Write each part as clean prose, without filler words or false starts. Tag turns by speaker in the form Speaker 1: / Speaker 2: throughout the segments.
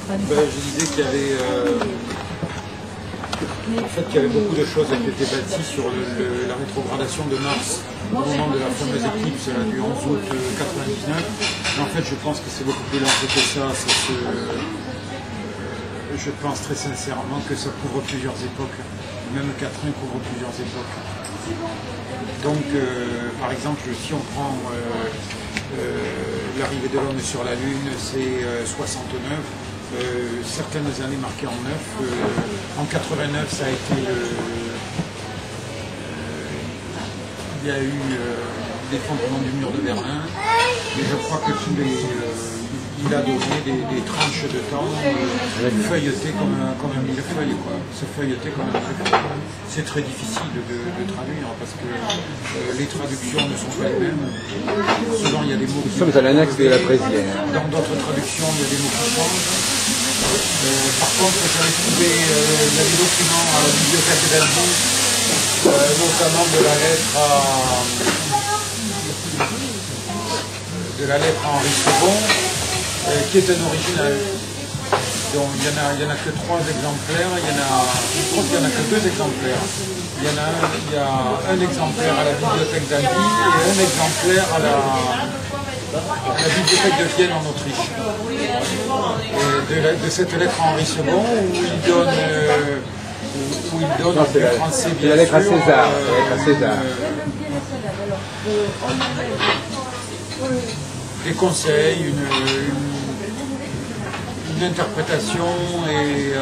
Speaker 1: Je disais qu'il y avait, en fait, qu'il y avait beaucoup de choses qui étaient bâties sur la rétrogradation de Mars au moment de la fameuse éclipse du 11 août 99. Mais en fait, je pense que c'est beaucoup plus large que ça. Je pense très sincèrement que ça couvre plusieurs époques. Même Catherine couvre plusieurs époques. Donc, par exemple, si on prend l'arrivée de l'homme sur la Lune, c'est 69. Certaines années marquées en 9. En 89, ça a été il y a eu l'effondrement du mur de Berlin. Mais je crois que il a donné des tranches de temps feuilletées comme un millefeuille, quoi. Se feuilleter comme un millefeuille. C'est très difficile de traduire parce que les traductions ne sont pas les mêmes. Souvent, il y a des mots.
Speaker 2: Nous sommes à l'annexe de la Brésienne.
Speaker 1: Dans d'autres traductions, il y a des mots qui changent. Par contre, j'avais trouvé des documents à la bibliothèque d'Alger, notamment de la lettre à Henri II, qui est un original. Donc il n'y en a que 3 exemplaires, je crois qu'il n'y en a que 2 exemplaires. Il y a un exemplaire à la bibliothèque d'Albi et un exemplaire à la bibliothèque de Vienne en Autriche. Et de cette lettre à Henri II où il donne en français bien sûr.
Speaker 2: La lettre à César.
Speaker 1: Des conseils, une interprétation et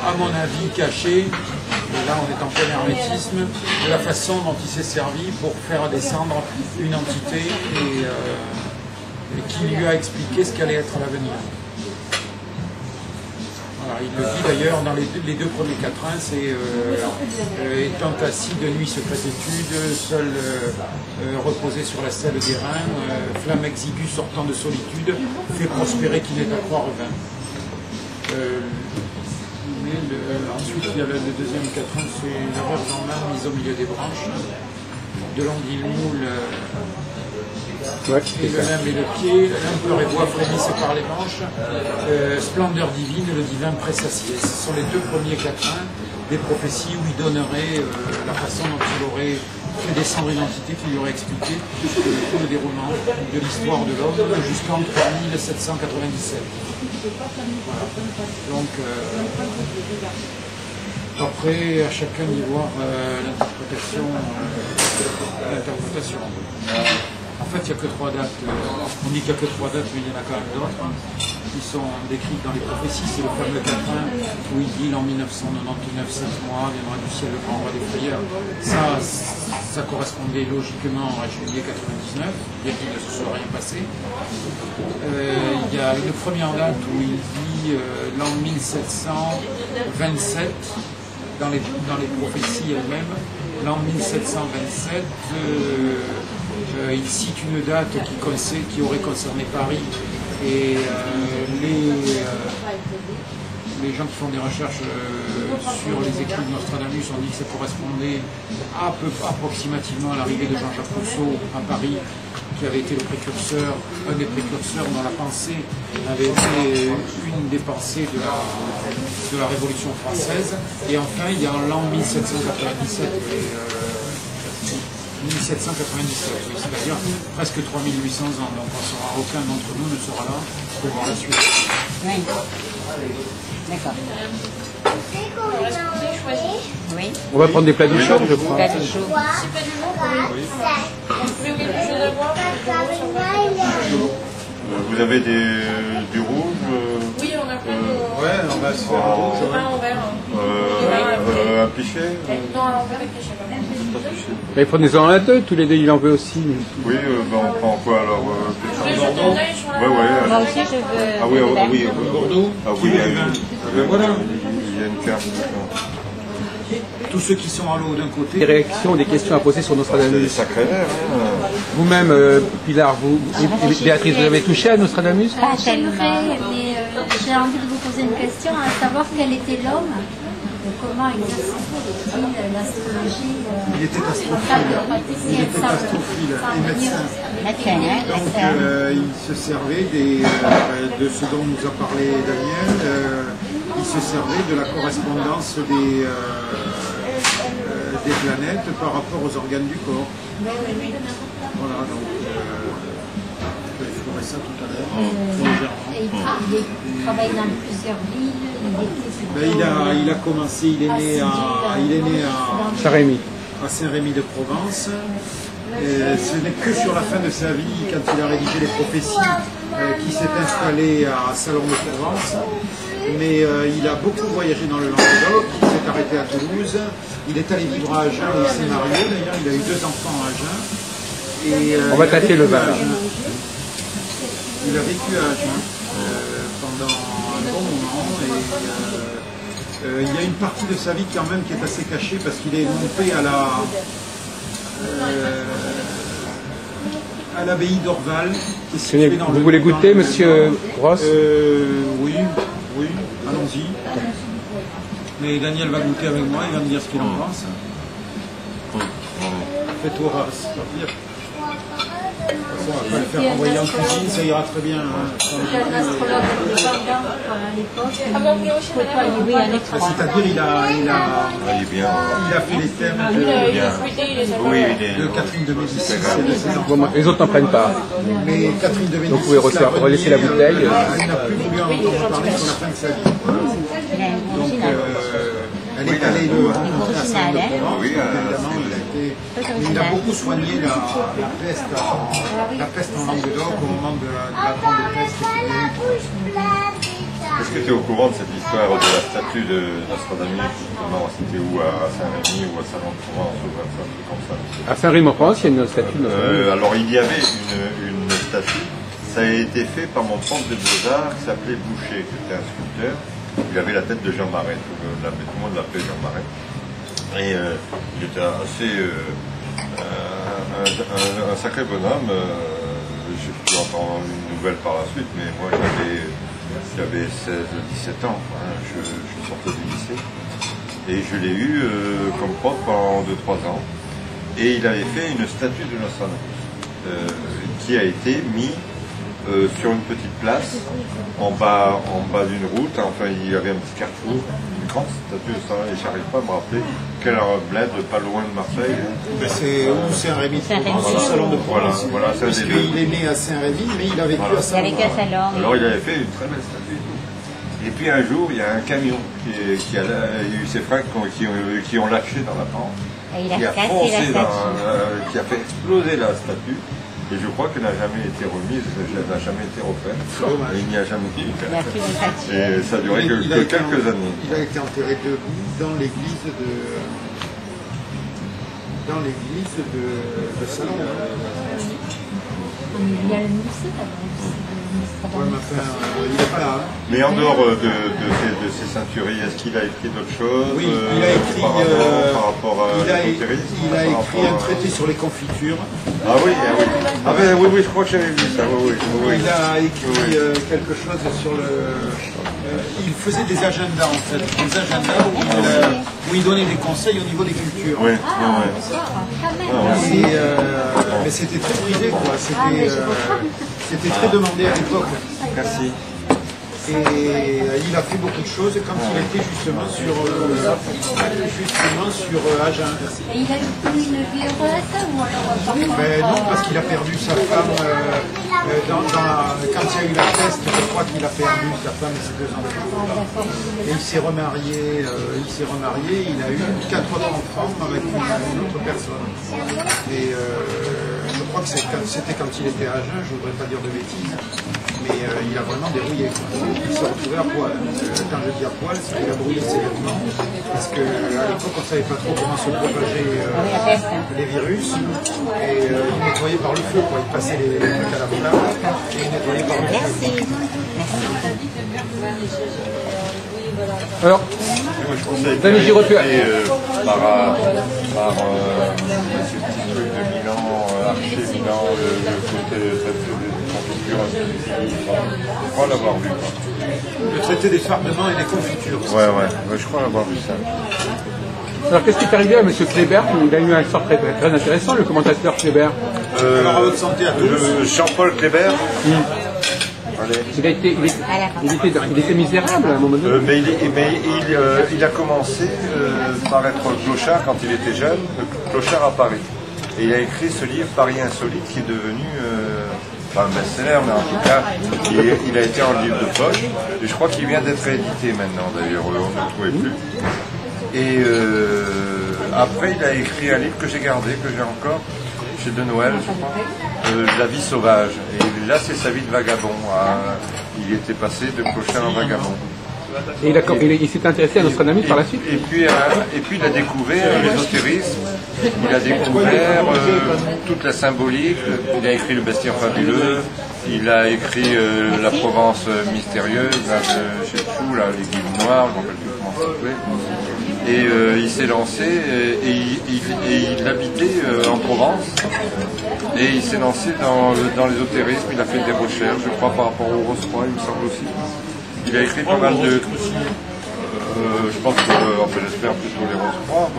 Speaker 1: à mon avis cachée, et là on est en plein hermétisme, de la façon dont il s'est servi pour faire descendre une entité et qui lui a expliqué ce qu'allait être l'avenir. Voilà, il le dit d'ailleurs dans les 2 premiers quatrains, c'est étant assis de nuit secrétitude, seul reposé sur la selle des reins, flamme exiguë sortant de solitude, fait prospérer qui n'est à croire vain. Ensuite, il y a le deuxième quatrain, c'est la rêve dans l'âme mise au milieu des branches, de l'anguille moule. Et le lame et le pied, l'impleur et voix frémissent par les manches, splendeur divine, le divin pressassier. Ce sont les 2 premiers quatrains des prophéties où il donnerait la façon dont il aurait fait descendre une entité qui lui aurait expliqué tout le déroulement de l'histoire de l'homme jusqu'en 3797. Voilà. Donc, après, à chacun d'y voir l'interprétation. En fait, il n'y a que 3 dates. On dit qu'il n'y a que 3 dates, mais il y en a quand même d'autres qui sont décrites dans les prophéties. C'est le fameux quatrain où il dit l'an 1999, 7 mois, viendra du ciel le grand roi des frayeurs. Ça correspondait logiquement à juillet 99, bien qu'il ne se soit rien passé. Il y a une première date où il dit l'an 1727 dans les prophéties elles-mêmes. L'an 1727. Il cite une date qui aurait concerné Paris et les gens qui font des recherches sur les écrits de Nostradamus ont dit que ça correspondait approximativement à l'arrivée de Jean-Jacques Rousseau à Paris, qui avait été un des précurseurs dans la pensée, avait été une des pensées de la Révolution française. Et enfin, il y a l'an 1797. 1797, oui, c'est-à-dire presque 3800 ans, donc aucun d'entre nous ne sera là pour voir la suite.
Speaker 3: Oui. D'accord. Oui.
Speaker 2: On va prendre des plats du chaud, je crois.
Speaker 3: Plats du chaud.
Speaker 4: Vous avez du rouge
Speaker 1: Oui, on a plein de... Ouais, on va se faire un rouge.
Speaker 4: Un verre. Un pichet
Speaker 1: Non, un verre et pichet.
Speaker 2: Mais prenez-en un, 2, tous les 2, il en veut aussi.
Speaker 4: Oui, on prend quoi alors
Speaker 1: Bordeaux.
Speaker 3: Moi aussi, je veux.
Speaker 4: Ah oui,
Speaker 1: Bordeaux.
Speaker 4: Ah oui, il y a
Speaker 1: Voilà.
Speaker 4: une carte.
Speaker 1: Tous ceux qui sont à l'eau d'un côté.
Speaker 2: Des réactions, des questions à poser sur
Speaker 4: C'est des
Speaker 2: Nostradamus.
Speaker 4: sacrés verres.
Speaker 2: Vous-même, Pilar, Béatrice, vous avez touché à Nostradamus?
Speaker 5: J'aimerais, mais j'ai envie de vous poser une question, à savoir quel était l'homme comment exercer l'astrologie?
Speaker 1: Il était astrophile et médecin. Donc il se servait de ce dont nous a parlé Daniel, il se servait de la correspondance des planètes par rapport aux organes du corps. Voilà, donc je ferai ça tout à l'heure.
Speaker 5: Il travaille dans plusieurs villes.
Speaker 1: Il a commencé, il est né à
Speaker 2: Saint-Rémy.
Speaker 1: À Saint-Rémy-de-Provence. Ce n'est que sur la fin de sa vie, quand il a rédigé les prophéties, qu'il s'est installé à Salon-de-Provence. Mais il a beaucoup voyagé dans le Languedoc, il s'est arrêté à Toulouse, il est allé vivre à Agen, où il s'est marié, d'ailleurs il a eu 2 enfants à Agen. Et,
Speaker 2: on va tâter le vin.
Speaker 1: Il a vécu à Agen pendant un bon moment et il y a une partie de sa vie quand même qui est assez cachée parce qu'il est monté à l'abbaye d'Orval.
Speaker 2: Vous voulez goûter, monsieur Gross?
Speaker 1: Oui, allons-y. Mais Daniel va goûter avec moi, il va me dire ce qu'il en pense. Fais-toi sortir. De toute façon, on va pas le faire envoyer en cuisine, ça ira très bien.
Speaker 5: Un astrologue indépendant à l'époque,
Speaker 1: c'est-à-dire il a fait les thèmes de Catherine de Médicis.
Speaker 2: Les autres n'en prennent pas.
Speaker 1: Mais Catherine de Médicis,
Speaker 2: donc vous pouvez relaisser la bouteille.
Speaker 1: Elle n'a plus voulu en entendre parler sur la fin de sa vie. Donc elle est allée le rencontrer à Saint-Provence. Évidemment, il a beaucoup soigné la peste en Languedoc au moment de la grande peste.
Speaker 4: Est-ce que tu es au courant de cette histoire de la statue d'Astronomie? C'était où, à Saint-Rémy ou à Salon-de-Provence ou un truc comme ça?
Speaker 2: À Saint-Rémy-en-France, il y a une statue.
Speaker 4: Alors il y avait une statue, ça a été fait par mon prof de Beaux-Arts qui s'appelait Boucher, qui était un sculpteur. Il avait la tête de Jean Marais, tout le monde l'appelait Jean Marais. Et il était assez un sacré bonhomme. J'ai pu entendre une nouvelle par la suite, mais moi j'avais 16-17 ans, hein, je sortais du lycée. Et je l'ai eu comme prof pendant 2-3 ans. Et il avait fait une statue de Nostradamus qui a été mise sur une petite place en bas d'une route. Enfin, il y avait un petit carrefour, une grande statue de ça, et j'arrive pas à me rappeler quel bled pas loin de Marseille.
Speaker 1: Ben c'est Saint-Rémy de Provence, au Salon de Provence.
Speaker 4: Voilà,
Speaker 1: parce qu'il est né à Saint-Rémy, mais il a vécu à Salon.
Speaker 4: Alors il avait fait une très belle statue. Et puis un jour, il y a un camion qui a eu ses freins qui ont lâché dans la pente, qui a foncé qui a fait exploser la statue. Et je crois qu'elle n'a jamais été remise, elle n'a jamais été refaite. Et il n'y a jamais eu. Et ça a duré que quelques années.
Speaker 1: Il a été enterré debout dans l'église de Salon.
Speaker 5: Il y a le musée là-bas.
Speaker 1: Ouais, il n'est pas là.
Speaker 4: Mais en dehors de ces ceinturiers, est-ce qu'il a écrit d'autres choses?
Speaker 1: Oui, il a écrit
Speaker 4: par rapport à
Speaker 1: il a écrit un traité sur les confitures.
Speaker 4: Ah oui, oui, je crois que j'avais vu ça. Oui.
Speaker 1: Il a écrit quelque chose sur le... il faisait des agendas en fait, des agendas où il donnait des conseils au niveau des cultures.
Speaker 4: Oui.
Speaker 1: Mais c'était très prisé, quoi. C'était très demandé à l'époque.
Speaker 4: Merci.
Speaker 1: Et il a fait beaucoup de choses quand il était justement sur Agen.
Speaker 5: Et il a eu une vie heureuse ou alors
Speaker 1: Non, parce qu'il a perdu sa femme quand il y a eu la peste. Je crois qu'il a perdu sa femme et ses 2 enfants. Et il s'est remarié. Il a eu 4 autres enfants avec une autre personne. Et je crois que c'était quand il était à Agen. Je ne voudrais pas dire de bêtises. Mais il a vraiment dérouillé. Il s'est retrouvé à poil. Quand je dis à poil, c'est qu'il a brûlé ses vêtements. Parce qu'à l'époque, on ne savait pas trop comment se propageaient les virus. Et il nettoyait par le feu. Quoi. Il passait les trucs à la flamme et il nettoyait par le feu.
Speaker 2: Alors, Daniel Girottu.
Speaker 4: Par ce petit truc de Milan, Archer Milan, le côté de cette confiture, je crois l'avoir vu.
Speaker 1: traiter des fardements et des confitures.
Speaker 4: Ouais, je crois avoir vu ça.
Speaker 2: Alors qu'est-ce qui est arrivé à M. Kléber? Il a eu un sort très, très intéressant, le commentateur Kléber.
Speaker 1: Alors à votre santé à tous.
Speaker 4: Jean-Paul Kléber.
Speaker 2: Il était misérable à un moment donné.
Speaker 4: Mais il a commencé par être clochard quand il était jeune, clochard à Paris. Et il a écrit ce livre Paris Insolite qui est devenu pas un best-seller, mais en tout cas il a été en livre de poche. Et je crois qu'il vient d'être réédité maintenant d'ailleurs, on ne le trouvait plus. Et après il a écrit un livre que j'ai gardé, que j'ai encore, chez De Noël, je crois, La vie sauvage. Et là c'est sa vie de vagabond. Il était passé de clochard à vagabond.
Speaker 2: Et il s'est intéressé à Nostradamus par la suite.
Speaker 4: Et puis il a découvert l'ésotérisme, il a découvert toute la symbolique, il a écrit Le Bestiaire fabuleux, il a écrit La Provence mystérieuse, là, de chez Chou, là, les guides noirs, je ne me rappelle plus comment ça s'appelait. Et il s'est lancé, et il habitait en Provence, et il s'est lancé dans l'ésotérisme, il a fait des recherches, je crois, par rapport au Rose-Croix, il me semble aussi. Il a écrit pas mal de... je pense que, enfin, j'espère plutôt les Rose-Croix,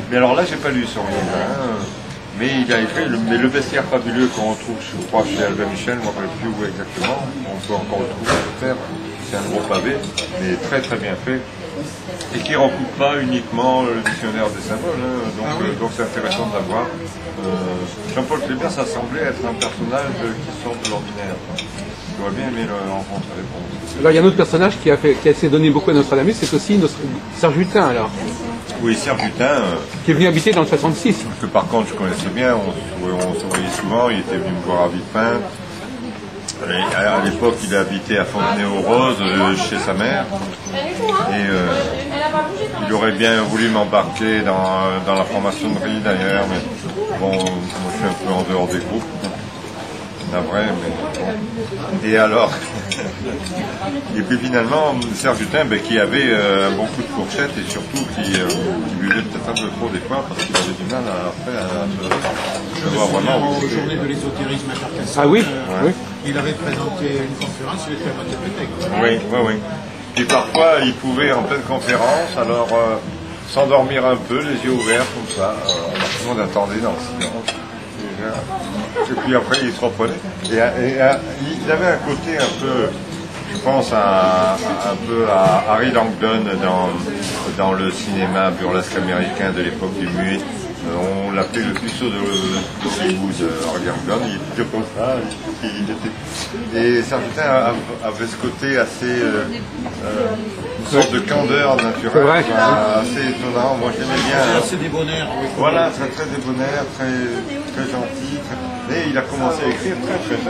Speaker 4: mais alors là, j'ai pas lu son livre, hein. Mais il a écrit le Bestiaire fabuleux qu'on retrouve, je crois, chez Albin Michel, je ne me rappelle plus où exactement, on peut encore le trouver peut-être, c'est un gros pavé, mais très très bien fait, et qui ne recoupe pas uniquement le dictionnaire des symboles, hein. Donc c'est intéressant de l'avoir. Jean-Paul Kléber, ça semblait être un personnage qui sort de l'ordinaire. J'aurais bien aimé le rencontrer.
Speaker 2: Alors il y a un autre personnage qui a essayé de donner beaucoup à Nostradamus, c'est aussi Serge Hutin alors. Oui,
Speaker 4: Serge Hutin.
Speaker 2: Qui est venu habiter dans le 66.
Speaker 4: Que par contre je connaissais bien, on se voyait souvent, il était venu me voir à Villepin. À l'époque, il habitait à Fontenay-aux-Roses chez sa mère. Et il aurait bien voulu m'embarquer dans la franc-maçonnerie d'ailleurs, mais bon, moi je suis un peu en dehors des groupes. Navré, mais bon. Et alors, et puis finalement, Serge Hutin, qui avait un bon coup de fourchette et surtout qui buvait peut-être un peu trop des fois parce qu'il avait du mal à voir vraiment.
Speaker 1: Aux journées de l'ésotérisme à Carcassonne.
Speaker 2: Ah oui, oui.
Speaker 1: Il avait présenté une conférence, il était à moitié pété.
Speaker 4: Oui. Et parfois, il pouvait, en pleine conférence, alors s'endormir un peu, les yeux ouverts, comme ça. Tout le monde attendait dans le silence. Et puis après, il se reprenait. Et il avait un côté un peu, je pense, un peu à Harry Langdon dans le cinéma burlesque américain de l'époque du muet. On l'appelait le puceau de Hollywood, Harry Langdon. Il était comme ça. Et Serge Hutin avait ce côté assez... une sorte de candeur naturelle, assez étonnant. Moi j'aimais bien.
Speaker 1: C'est débonnaire.
Speaker 4: Voilà, très débonnaire, très gentil. Et il a commencé à écrire très jeune.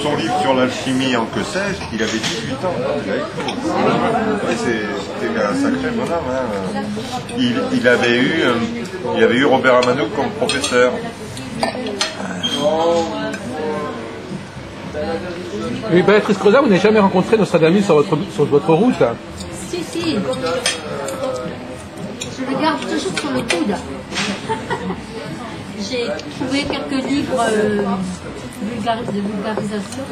Speaker 4: Son livre sur l'alchimie en que sais-je, il avait 18 ans quand il a écrit. C'était un sacré bonhomme. Hein. Il avait eu Robert Amanouk comme professeur.
Speaker 2: Mais Béatrice Crozat, vous n'avez jamais rencontré Nostradamus sur votre route?
Speaker 5: Si. Je le garde toujours sur le coude. J'ai trouvé quelques livres de vulgarisation.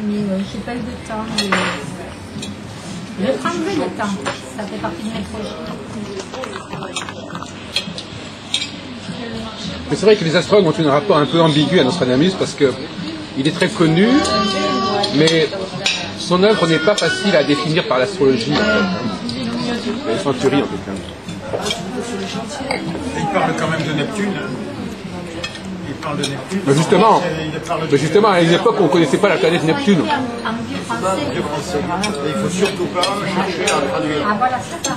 Speaker 5: Mais j'ai pas eu de temps. Je vais prendre le temps. Ça fait partie de mes projets.
Speaker 2: Mais c'est vrai que les astrologues ont un rapport un peu ambigu à Nostradamus parce qu'il est très connu, mais son œuvre n'est pas facile à définir par l'astrologie. En fait. Les centuries en tout cas.
Speaker 1: Il parle quand même de Neptune. Il parle de Neptune.
Speaker 2: Mais justement, à une époque, on ne connaissait pas la planète Neptune.
Speaker 5: En vieux français.
Speaker 1: Et il ne faut surtout pas chercher à traduire.
Speaker 5: Ah voilà, c'est ça.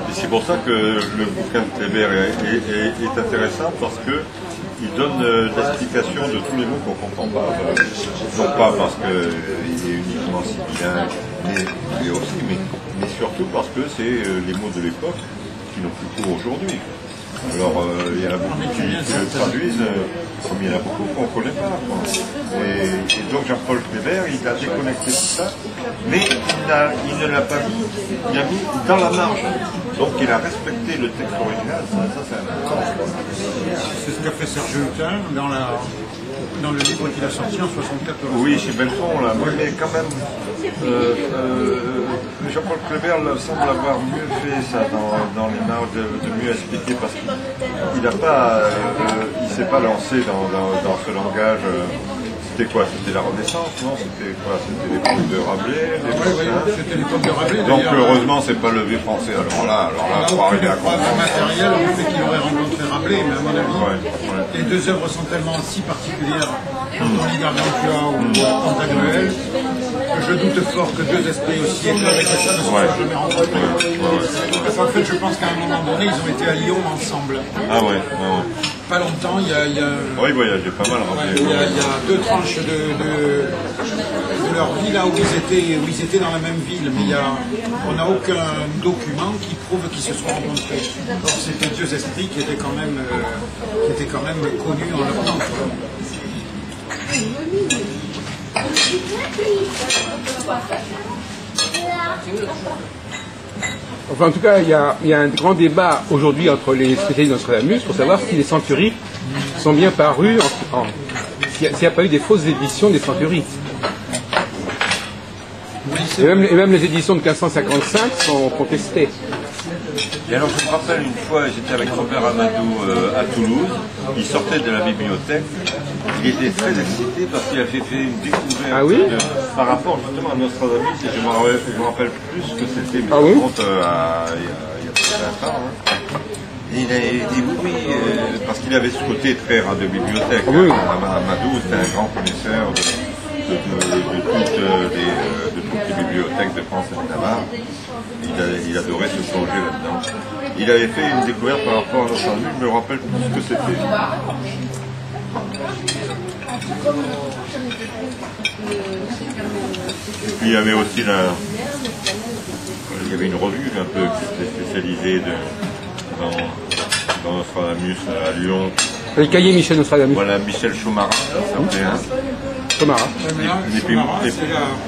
Speaker 4: Et c'est pour ça que le bouquin de Kléber est intéressant parce qu'il donne l'explication de tous les mots qu'on ne comprend pas. Non pas parce qu'il est uniquement sibyllin, mais aussi, mais surtout parce que c'est les mots de l'époque qui n'ont plus cours aujourd'hui. Alors, il y en a beaucoup qui le traduisent, comme il y en a beaucoup qu'on ne connaît pas. Quoi. Et donc Jean-Paul Kléber, il a déconnecté tout ça, mais il ne l'a pas mis, il l'a mis dans la marge. Donc il a respecté le texte original, ça c'est important.
Speaker 1: C'est ce qu'a fait Serge Hutin dans le livre qu'il a sorti en 1974.
Speaker 4: Oui, chez Belfond, là, mais quand même, Jean-Paul Kléber semble avoir mieux fait ça dans les marges, de mieux expliquer, parce qu'il n'a pas, il s'est pas lancé dans ce langage. C'était quoi? C'était la Renaissance, non? C'était quoi? C'était l'époque de Rabelais?
Speaker 1: C'était l'époque de Rabelais.
Speaker 4: Donc heureusement, c'est pas le vieux français. Alors là, pour arriver à
Speaker 1: comprendre. Pas matériel, le fait qu'il aurait rencontré Rabelais, mais à mon avis, les deux œuvres sont tellement si particulières, dans l'Gargantua ou Pantagruel, que je doute fort que deux esprits aussi éclairés que ça ne se soient jamais rencontrés. Parce qu'en fait, je pense qu'à un moment donné, ils ont été à Lyon ensemble.
Speaker 4: Ah ouais.
Speaker 1: Pas longtemps, il y a
Speaker 4: oui, voyageait pas mal.
Speaker 1: Il y a deux tranches de leur vie là où ils étaient dans la même ville, mais on n'a aucun document qui prouve qu'ils se sont rencontrés. Donc c'était deux esprits qui étaient quand même connus en leur temps.
Speaker 2: Enfin, en tout cas, il y a un grand débat aujourd'hui entre les spécialistes de Nostradamus pour savoir si les centuries sont bien parus, s'il n'y a pas eu des fausses éditions des centuries. Et même les éditions de 1555 sont contestées.
Speaker 4: Et alors je me rappelle une fois, j'étais avec Robert Amadou à Toulouse, il sortait de la bibliothèque, il était très excité parce qu'il avait fait une découverte par rapport justement à Nostradamus, et je me rappelle plus ce que c'était, mais par contre il y a plus de 20 ans. Et il a dit oui, parce qu'il avait ce côté très radiobibliothèque. Amadou était un grand connaisseur de toutes les bibliothèques de France et de Navarre. Il adorait se plonger là-dedans. Il avait fait une découverte par rapport à Nostradamus, je me rappelle plus ce que c'était. Et puis il y avait aussi il y avait une revue un peu qui était spécialisée dans Nostradamus à Lyon.
Speaker 2: Le cahier Michel Nostradamus.
Speaker 4: Voilà, Michel Chaumarin, ça s'appelait.
Speaker 2: Chaumarin.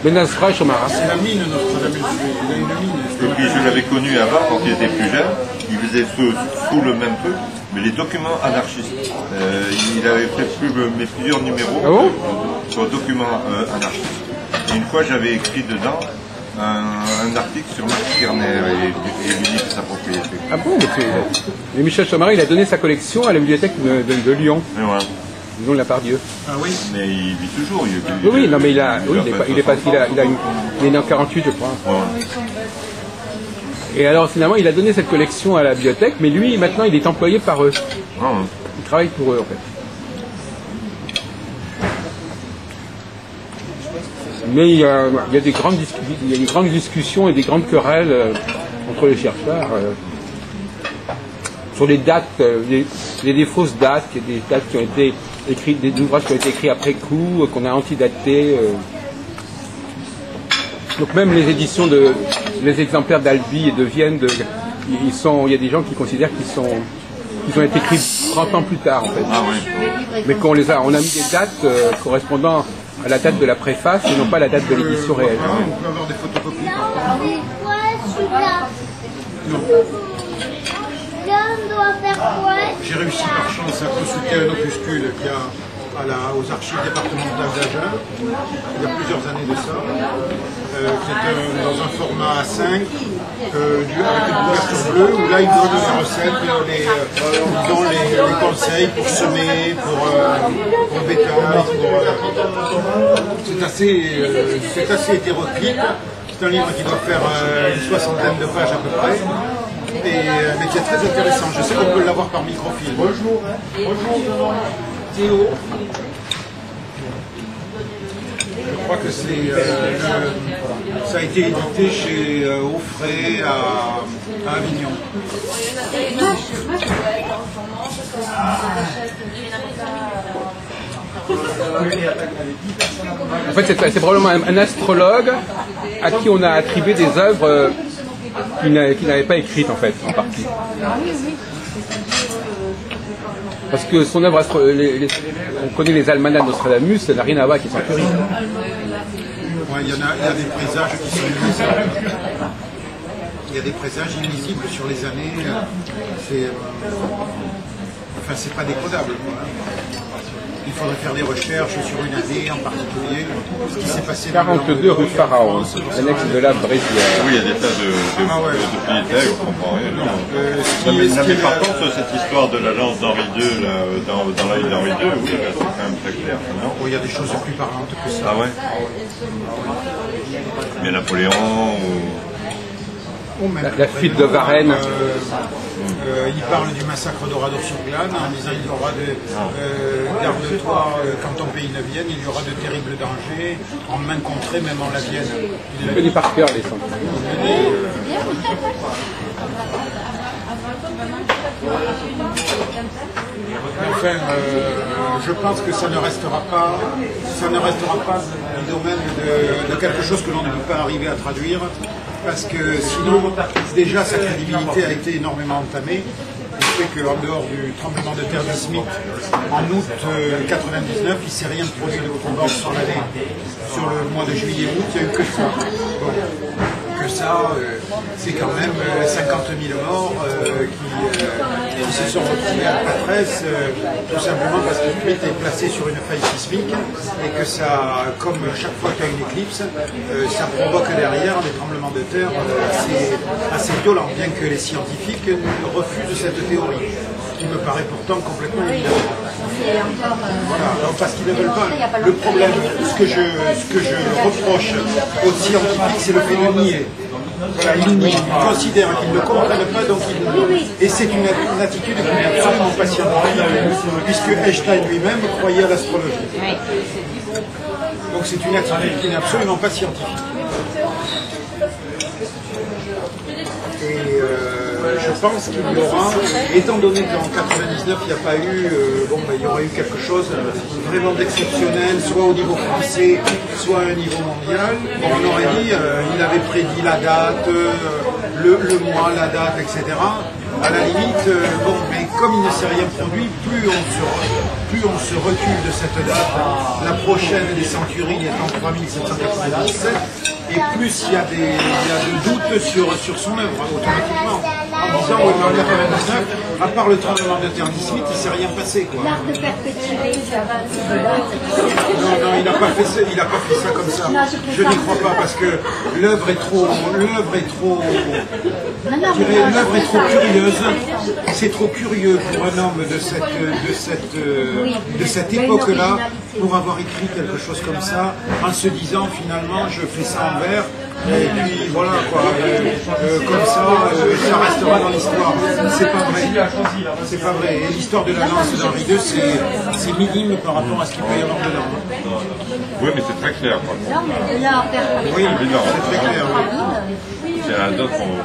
Speaker 2: Benasra et Chaumarin.
Speaker 1: C'est la mine Nostradamus, il a une mine.
Speaker 4: Et puis je l'avais connu avant, quand il était plus jeune, il faisait sous le même truc, mais les documents anarchistes. Il avait fait plusieurs numéros sur documents anarchistes. Et une fois j'avais écrit dedans un article sur Max Kirner et l'unité de sa propriété.
Speaker 2: Ah bon, mais Michel Chaumarin, il a donné sa collection à la bibliothèque de Lyon. Disons la Pardieu.
Speaker 1: Ah oui.
Speaker 4: Mais il vit toujours.
Speaker 2: Oui, non, mais il est né en 48, je crois. Ouais. Et alors finalement, il a donné cette collection à la bibliothèque, mais lui, maintenant, il est employé par eux. Il travaille pour eux, en fait. Mais il y a des grandes discussions et des grandes querelles entre les chercheurs sur les dates, des fausses dates, des dates qui ont été écrites, des ouvrages qui ont été écrits après coup, qu'on a antidatés. Donc même les éditions les exemplaires d'Albi et de Vienne, il y a des gens qui considèrent qu'ils ont été écrits 30 ans plus tard en fait.
Speaker 4: Ah oui.
Speaker 2: Mais on a mis des dates correspondant à la date de la préface et non pas à la date de l'édition réelle.
Speaker 1: On peut avoir des photocopies. Non. J'ai réussi par chance à consulter un opuscule qui a aux archives départementales d'Agen, il y a plusieurs années de ça, qui est dans un format A5, avec une couverture bleue, où là ils donnent les recettes, ils donnent les conseils pour semer, pour le bétail, c'est assez hétéroclite. C'est un livre qui doit faire une 60aine de pages à peu près, mais qui est très intéressant. Je sais qu'on peut l'avoir par microfilm. Bonjour. Théo. Je crois que ça a été édité chez Offray à Avignon.
Speaker 2: En fait, c'est probablement un astrologue à qui on a attribué des œuvres qu'il n'avait pas écrites, en fait, en partie. Parce que son œuvre, on connaît les almanachs de Nostradamus, ça n'a rien à voir avec les centuries.
Speaker 6: Ouais, il y a des présages qui sont illisibles. Il y a des présages illisibles sur les années. C'est pas décodable, quoi. Il faudrait faire des recherches sur une année en particulier. Ce qui s'est passé
Speaker 2: 42 rue Pharaon, annexe de la Brésière.
Speaker 4: Oui, il y a des tas de militaires, on comprend rien. Mais par contre, cette histoire de la lance d'Henri II, là, dans l'œil d'Henri II, oui, c'est quand même très clair. Non,
Speaker 6: il y a des choses plus parlantes que ça.
Speaker 4: Ah ouais. Mais Napoléon ou...
Speaker 2: La fuite de Varennes.
Speaker 6: Il parle du massacre d'Oradour-sur-Glane en disant il y aura garde-toi quand ton pays ne vienne, il y aura de terribles dangers en main contrée, même en la Vienne.
Speaker 2: Il connaît par cœur les centres.
Speaker 6: Enfin, je pense que ça ne restera pas du domaine de quelque chose que l'on ne peut pas arriver à traduire, parce que sinon, déjà sa crédibilité a été énormément entamée. Du fait qu'en dehors du tremblement de terre de Smith, en août 99, il ne s'est rien produit de combat sur l'année. Sur le mois de juillet-août, il n'y a eu que ça. Que ça, c'est quand même 50 000 morts qui se sont retrouvés à la presse, tout simplement parce que Smith est placé sur une faille sismique et que ça, comme chaque fois qu'il y a une éclipse, ça provoque derrière des tremblements de terre assez violents, bien que les scientifiques refusent cette théorie, qui me paraît pourtant complètement évidente. Voilà, parce qu'ils ne veulent pas. Le problème, ce que je reproche aux scientifiques, c'est le fait de nier. Voilà, ils considèrent qu'ils ne comprennent pas, donc ils nient. Et c'est une attitude qui n'est absolument pas scientifique, puisque Einstein lui-même croyait à l'astrologie. Donc c'est une attitude qui n'est absolument pas scientifique. Et je pense qu'il y aura, étant donné qu'en 99 il n'y a pas eu, il y aura eu quelque chose vraiment d'exceptionnel, soit au niveau français, soit à un niveau mondial. Bon, on aurait dit, il avait prédit la date, le mois, la date, etc. À la limite, mais comme il ne s'est rien produit, plus on se recule de cette date, la prochaine des centuries est en 3797, et plus il y a de doutes sur son œuvre, automatiquement. En disant, en 99, à part le tremblement de terre d'Ismith, il ne s'est rien passé, quoi.
Speaker 5: L'art de perpétuer, ça va.
Speaker 6: Non, il n'a pas fait ça comme ça. Je n'y crois pas, parce que l'œuvre est trop curieuse. C'est trop curieux pour un homme de cette époque-là pour avoir écrit quelque chose comme ça, en se disant finalement je fais ça en vers, et puis voilà quoi, comme ça, ça restera dans l'histoire. C'est pas vrai. C'est pas vrai. Et l'histoire de la lance d'Henri II, c'est minime par rapport à ce qu'il peut y avoir dedans.
Speaker 4: Oui, mais c'est très clair. Quoi.
Speaker 6: Oui, c'est très clair.
Speaker 4: C'est un autre qu'on demande.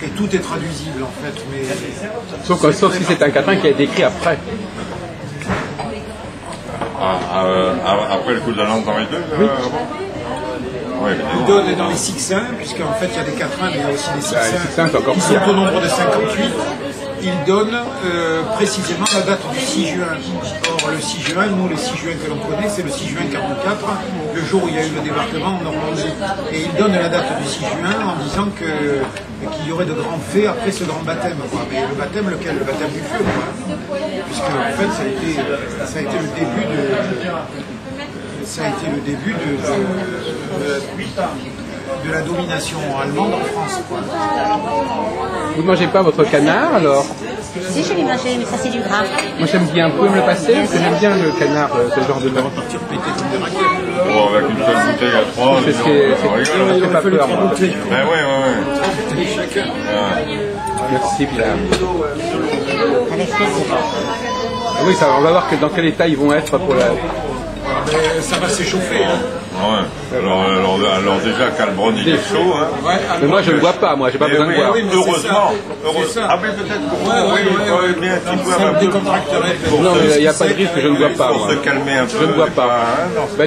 Speaker 6: Et tout est traduisible en fait, mais...
Speaker 2: Sauf si c'est un quatrain qui a été écrit après.
Speaker 4: Après le coup de la lance d'Henri II oui.
Speaker 6: Il donne dans les Sixins, puisqu'en fait il y a des quatrains, mais il y a aussi des Sixins
Speaker 2: qui
Speaker 6: sont au nombre de 58. Il donne précisément la date du 6 juin. Or, le 6 juin, nous, le 6 juin que l'on connaît, c'est le 6 juin 44, le jour où il y a eu le débarquement en Normandie. Et il donne la date du 6 juin en disant qu'il y aurait de grands faits après ce grand baptême. Quoi. Mais le baptême, lequel? Le baptême du feu. Quoi. Puisque, en fait, ça a été le début de la domination allemande en France. Quoi.
Speaker 2: Vous ne mangez pas votre canard alors?
Speaker 3: Si, je l'ai mangé, mais ça c'est du gras.
Speaker 2: Moi j'aime bien, vous pouvez me le passer? Parce que j'aime bien le canard, ce genre de mort.
Speaker 4: Bon, avec une seule bouteille à 3,
Speaker 2: ça fait pas peur.
Speaker 4: Ben ouais.
Speaker 2: Merci Pilar.
Speaker 3: Avec plaisir.
Speaker 2: Oui, ça, on va voir dans quel état ils vont être pour la...
Speaker 6: Ça va s'échauffer. Hein.
Speaker 4: Ouais. Alors déjà, Calbron, il est chaud. Hein.
Speaker 6: Ouais,
Speaker 2: mais moi, je ne le vois pas, moi, j'ai pas besoin de voir.
Speaker 6: Oui,
Speaker 4: heureusement.
Speaker 6: Ah,
Speaker 4: mais peut-être pour
Speaker 6: ça me décontracterait.
Speaker 2: Non, mais il n'y a pas de risque, je ne vois pas.
Speaker 4: Pour se calmer un peu.
Speaker 2: Je ne vois pas.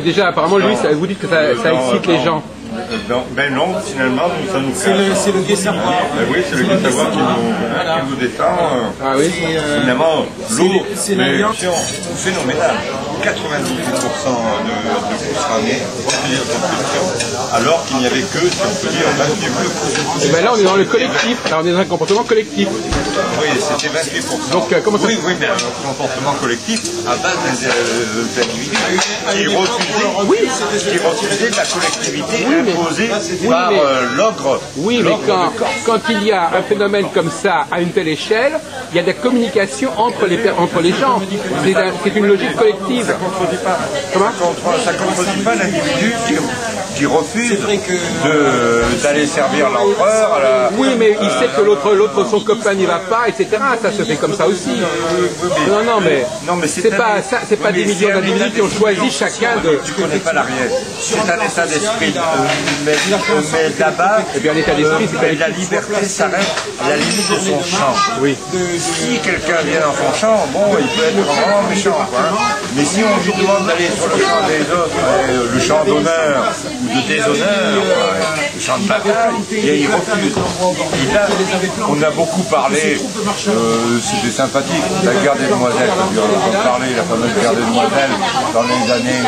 Speaker 2: Déjà, apparemment, lui, vous dites que ça excite les gens.
Speaker 4: Ben non, finalement, ça nous
Speaker 6: C'est le guet-serpent.
Speaker 4: oui, c'est le guet-serpent qui nous détend.
Speaker 2: Ah oui.
Speaker 4: Finalement, l'eau,
Speaker 6: c'est
Speaker 4: mais
Speaker 6: l'alliance.
Speaker 4: phénoménal. 98% de coussinets refusés de construction, alors qu'il n'y avait que, si on peut dire, 28%.
Speaker 2: Et ben là, on est dans le collectif. Là, on est dans un comportement collectif.
Speaker 4: Oui, c'était 28%.
Speaker 2: Donc, comment ça...
Speaker 4: Oui, mais un comportement collectif à base des individus qui refusaient la collectivité imposée par l'ogre.
Speaker 2: Oui, mais quand il y a un phénomène comme ça à une telle échelle, il y a des communications entre les gens. C'est une logique collective.
Speaker 4: Ça ne contredit pas. Ça contredit pas l'individu qui refuse d'aller servir l'empereur.
Speaker 2: Oui, mais il sait que l'autre son copain n'y va pas, etc. Ça se fait comme ça aussi. Non, mais c'est pas des millions d'individus qui ont choisi chacun de...
Speaker 4: Tu connais pas l'arrière. C'est un état d'esprit. Mais là-bas,
Speaker 2: Eh bien, l'état d'esprit, c'est
Speaker 4: la liberté s'arrête à la limite de son champ.
Speaker 2: Oui.
Speaker 4: Si quelqu'un vient dans son champ, bon, il peut être vraiment méchant, quoi. Mais si on lui demande d'aller sur le champ des autres, le champ d'honneur ou de déshonneur, le champ de bataille, il refuse. Et là, on a beaucoup parlé, c'était sympathique, la guerre des demoiselles, on a parlé, la fameuse guerre des demoiselles dans les années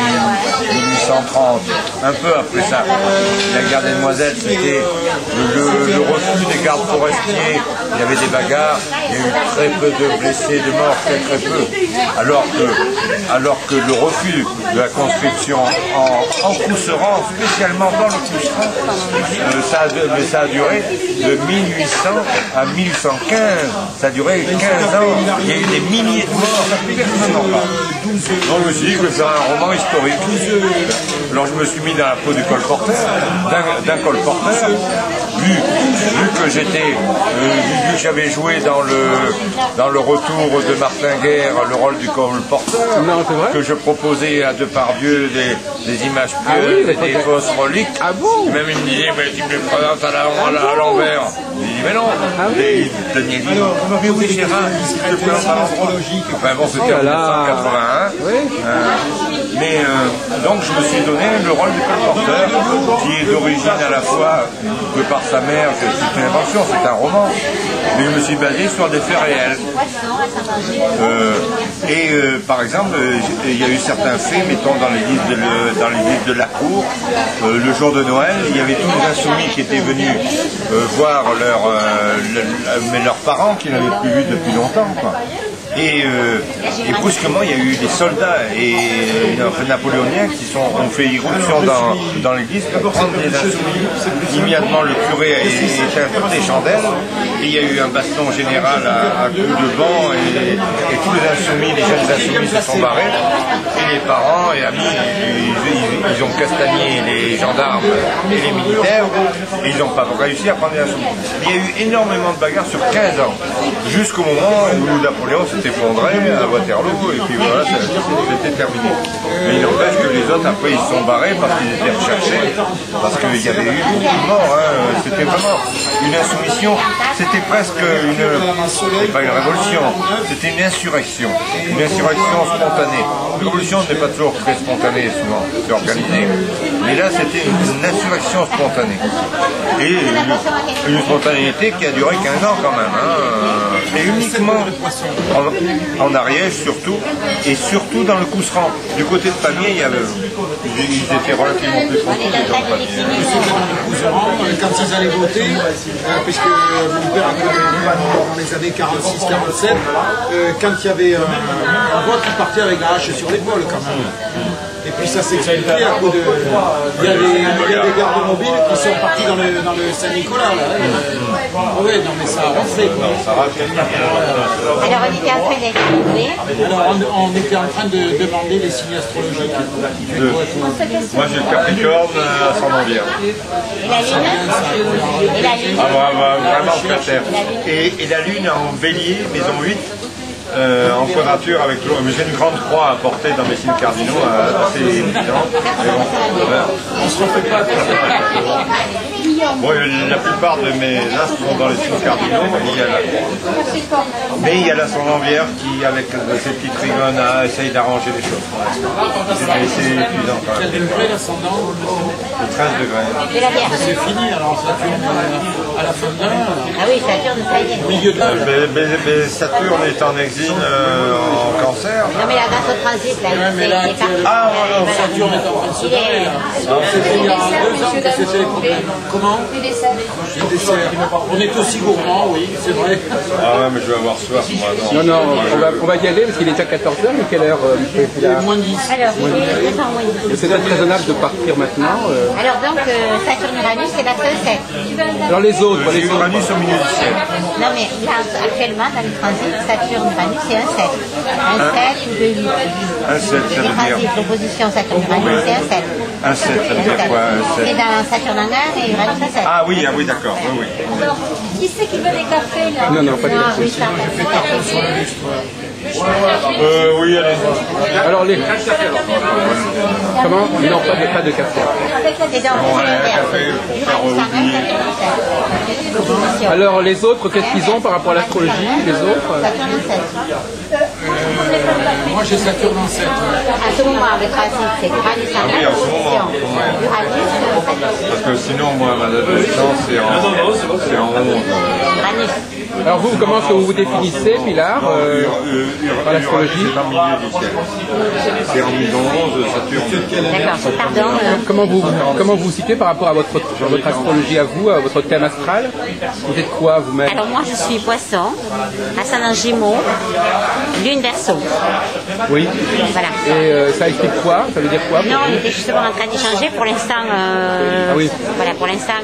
Speaker 4: 1830, un peu après ça. La guerre des demoiselles, c'était le refus des gardes forestiers, il y avait des bagarres, il y a eu très peu de blessés, de morts, très peu. Alors que le refus de la conscription en Cousseran, spécialement dans le Cousseran, ça a duré de 1800 à 1815, ça a duré 15 ans, il y a eu des milliers de morts, personne n'en parle. Donc je me suis dit que je vais faire un roman historique. Alors je me suis mis dans la peau du colporteur, d'un colporteur, vu que j'avais joué dans le retour de Martin Guerre le rôle du colporteur, que je proposais à Depardieu des images pieuses, des fausses reliques.
Speaker 2: Ah bon?
Speaker 4: Même il me disait, mais tu me les présentes à l'envers. Je dis, mais non, Daniel dit, mais oui, Gérard, je te présente à l'astrologique. Enfin bon, c'était en 1981. Donc je me suis donné le rôle du colporteur, qui est d'origine à la fois, de par sa mère, c'est une invention, c'est un roman, mais je me suis basé sur des faits réels. Par exemple, il y a eu certains faits, mettons dans les livres de la cour, le jour de Noël, il y avait tous les insoumis qui étaient venus voir leurs parents qu'ils n'avaient plus vus depuis longtemps, quoi. Et brusquement, il y a eu des soldats napoléoniens qui ont fait irruption dans l'église pour prendre des insoumis. Immédiatement, le curé a éteint toutes les chandelles. Et il y a eu un baston général à coups de vent et tous les insoumis, les jeunes insoumis se sont barrés. Et les parents et amis, ils ont castagné les gendarmes et les militaires et ils n'ont pas réussi à prendre les insoumis. Il y a eu énormément de bagarres sur 15 ans, jusqu'au moment où Napoléon s'est effondré à Waterloo et puis voilà, c'était terminé. Mais il n'empêche que les autres après ils se sont barrés parce qu'ils étaient recherchés, parce qu'il y avait eu beaucoup de morts, hein. C'était vraiment une insoumission, c'était presque pas une révolution, c'était une insurrection spontanée. Une révolution n'est pas toujours très spontanée souvent, c'est organisé. Mais là c'était une insurrection spontanée. Et une spontanéité qui a duré 15 ans quand même, hein. Et uniquement en Ariège surtout, et surtout dans le Cousseran. Du côté de Pamiers, ils étaient relativement plus tranquilles les gens de Pamiers.
Speaker 6: Quand ils allaient voter, puisque mon père a connu dans les années 46-47, quand il y avait un vote, il partait avec la hache sur l'épaule quand même. Et puis ça s'est expliqué à coup de... Il y a des gardes mobiles qui sont partis dans le Saint-Nicolas. Oui, non mais ça a rentré.
Speaker 3: Alors on était en train d'écrire.
Speaker 6: Alors on était en train de demander les signes astrologiques.
Speaker 4: Moi j'ai le Capricorne ascendant Vierge.
Speaker 3: Et la lune? Et la lune?
Speaker 4: Vraiment cratère. Et la lune en bélier, maison 8. En quadrature avec l'eau. J'ai une grande croix à porter dans mes signes cardinaux assez évident. Mais bon, voilà.
Speaker 1: On se refait pas.
Speaker 4: Bon, la plupart de mes astres sont dans les signes cardinaux, mais il y a l'ascendant qui, avec ses petites rigones, essaye d'arranger les choses. C'est épuisant quand même.
Speaker 1: Quel degré l'ascendant?
Speaker 4: 13 degrés.
Speaker 1: C'est fini, alors Saturne à la fin de l'année.
Speaker 3: Ah oui, Saturne, ça y est.
Speaker 1: Au milieu de l'année.
Speaker 4: Mais Saturne est en exil en cancer.
Speaker 3: Non, mais là, dans ce transit, là,
Speaker 1: mais là,
Speaker 3: il est parti.
Speaker 4: Ah, voilà.
Speaker 1: Saturne est en train de se barrer, là. C'était il y a 2 ans que c'était les problèmes. Comment? Les desserts. On est aussi gourmand, oui, c'est vrai.
Speaker 4: Ah ouais, mais je vais avoir soif, moi.
Speaker 2: Non, on va y aller parce qu'il est déjà 14h, mais quelle heure
Speaker 1: Il est moins 10.
Speaker 3: Alors, il est moins 10.
Speaker 2: c'est peut-être raisonnable de partir maintenant.
Speaker 3: Alors, donc, Saturne-Uranus, c'est la seule 7.
Speaker 2: Alors les autres,
Speaker 4: Les Uranus au milieu du ciel.
Speaker 3: Non, mais là, actuellement, dans les transits, Saturne-Uranus, c'est un 7. Un 7 ou 2 8.
Speaker 4: Un 7, ça
Speaker 3: Les
Speaker 4: veut dire.
Speaker 3: transits, l'opposition Saturne-Uranus, c'est un 7.
Speaker 4: Un 7, ça veut dire quoi? Un
Speaker 3: C'est
Speaker 4: 7.
Speaker 3: dans Saturne en 1 et Uranus en 7.
Speaker 4: Ah oui, d'accord. Oui.
Speaker 5: Qui c'est qui veut des cafés là?
Speaker 2: Non, pas de
Speaker 3: Non,
Speaker 2: café.
Speaker 3: oui, ça.
Speaker 4: Oui, allez-y.
Speaker 2: Alors les... Comment? Non, pas de café.
Speaker 3: Avec la
Speaker 4: Ouais, café, pour faire oublier.
Speaker 2: Alors les autres, qu'est-ce qu'ils ont par rapport à l'astrologie? Les autres
Speaker 3: Saturne en 7.
Speaker 1: Moi j'ai Saturne en 7.
Speaker 3: À ce moment, le transit, c'est Uranus en 1.
Speaker 4: Oui, en ce moment. Ouais.
Speaker 3: Uranus,
Speaker 4: Parce que sinon, moi, ma date de naissance, c'est en 11.
Speaker 3: Uranus.
Speaker 2: Alors vous, comment est-ce que vous vous définissez, Pilar, par l'astrologie?
Speaker 4: C'est en milieu du ciel. C'est en mise en 11, Saturne.
Speaker 3: D'accord, pardon.
Speaker 2: Comment vous vous situez par rapport à votre astrologie à vous, à votre thème astral? Vous êtes quoi vous-même?
Speaker 3: Alors moi je suis poisson, ascendant Gémeaux, lune Verseau.
Speaker 2: Oui.
Speaker 3: Voilà.
Speaker 2: Et ça explique quoi? Ça veut dire quoi?
Speaker 3: Non, on était justement en train d'échanger pour l'instant.
Speaker 2: Ah oui.
Speaker 3: Voilà, pour l'instant,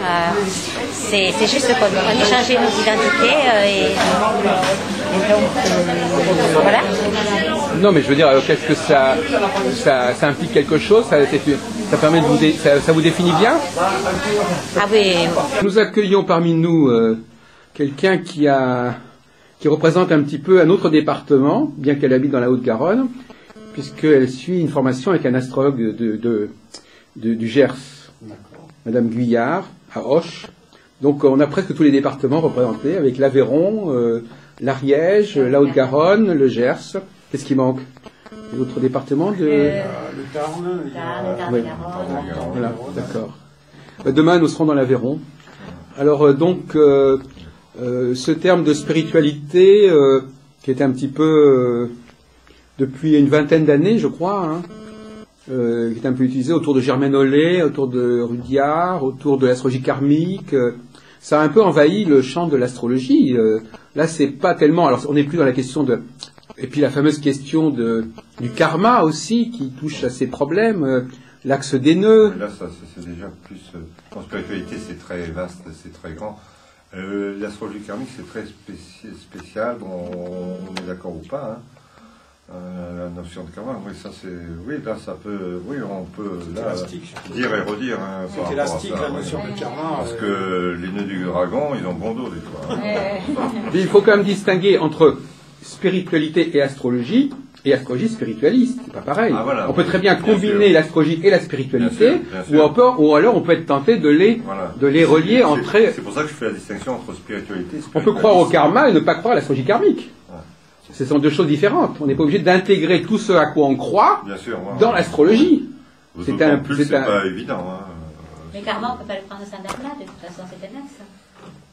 Speaker 3: c'est juste qu'on échangeait nos identités et donc voilà.
Speaker 2: Non, mais je veux dire, qu'est-ce que ça implique quelque chose? Ça permet de ça vous définit bien?
Speaker 3: Ah oui.
Speaker 2: Nous accueillons parmi nous quelqu'un qui représente un petit peu un autre département, bien qu'elle habite dans la Haute-Garonne, puisqu'elle suit une formation avec un astrologue du Gers, Madame Guyard, à Auch. Donc on a presque tous les départements représentés, avec l'Aveyron, l'Ariège, la Haute-Garonne, le Gers. Qu'est-ce qui manque? Les autres départements
Speaker 6: Le Tarn,
Speaker 2: Oui. Voilà, d'accord. Demain, nous serons dans l'Aveyron. Alors, ce terme de spiritualité, qui est un petit peu, depuis une vingtaine d'années, je crois, hein, qui est un peu utilisé autour de Germaine Hollet, autour de Rudyard, autour de l'astrologie karmique, ça a un peu envahi le champ de l'astrologie. Là, c'est pas tellement... Alors, on n'est plus dans la question de... Et puis la fameuse question du karma aussi, qui touche à ces problèmes, l'axe des nœuds.
Speaker 4: Là, ça, c'est déjà plus... en spiritualité, c'est très vaste, c'est très grand. L'astrologie karmique, c'est très spécial, on est d'accord ou pas. Hein. La notion de karma, oui, ça c'est... Oui, là, ça peut... Oui, on peut là, dire et redire. Hein,
Speaker 6: c'est élastique, la notion de karma.
Speaker 4: Parce que les nœuds du dragon, ils ont bon dos, des fois. Hein.
Speaker 2: Mais il faut quand même distinguer entre spiritualité et astrologie spiritualiste, c'est pas pareil.
Speaker 4: Ah, voilà,
Speaker 2: on peut très bien combiner l'astrologie et la spiritualité,
Speaker 4: bien sûr.
Speaker 2: Ou alors on peut être tenté de les relier entre eux.
Speaker 4: C'est pour ça que je fais la distinction entre spiritualité et spiritualité.
Speaker 2: On peut croire au karma et ne pas croire à l'astrologie karmique.
Speaker 4: Ouais.
Speaker 2: Ce sont deux choses différentes. On n'est pas obligé d'intégrer tout ce à quoi on croit
Speaker 4: Bien sûr, ouais.
Speaker 2: dans l'astrologie.
Speaker 4: C'est pas évident. Hein.
Speaker 5: Mais karma, on ne peut pas le prendre sans dharma, de toute façon, c'est un axe.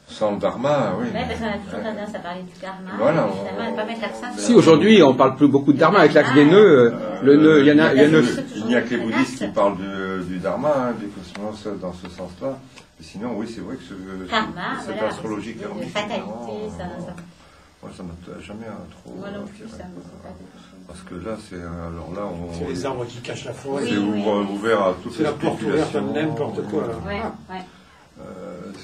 Speaker 4: Sans le dharma, oui.
Speaker 5: Oui, parce qu'on a toujours tendance à parler du karma,
Speaker 4: voilà,
Speaker 5: et finalement, à ne pas mettre l'accent sur...
Speaker 2: Si aujourd'hui on parle plus beaucoup de dharma avec l'axe des nœuds, le nœud, il y
Speaker 4: a que les bouddhistes qui parlent du dharma, hein, du cosmos dans ce sens-là. Et sinon, oui, c'est vrai que cette astrologie karmique,
Speaker 5: fatalité,
Speaker 4: moi, ça m'a jamais trop...
Speaker 5: Moi non plus, ça me pas
Speaker 4: parce que là,
Speaker 6: c'est les arbres qui cachent la forêt.
Speaker 4: C'est ouvert à toutes les spéculations.
Speaker 6: C'est la porte ouverte à n'importe quoi.
Speaker 5: Ouais.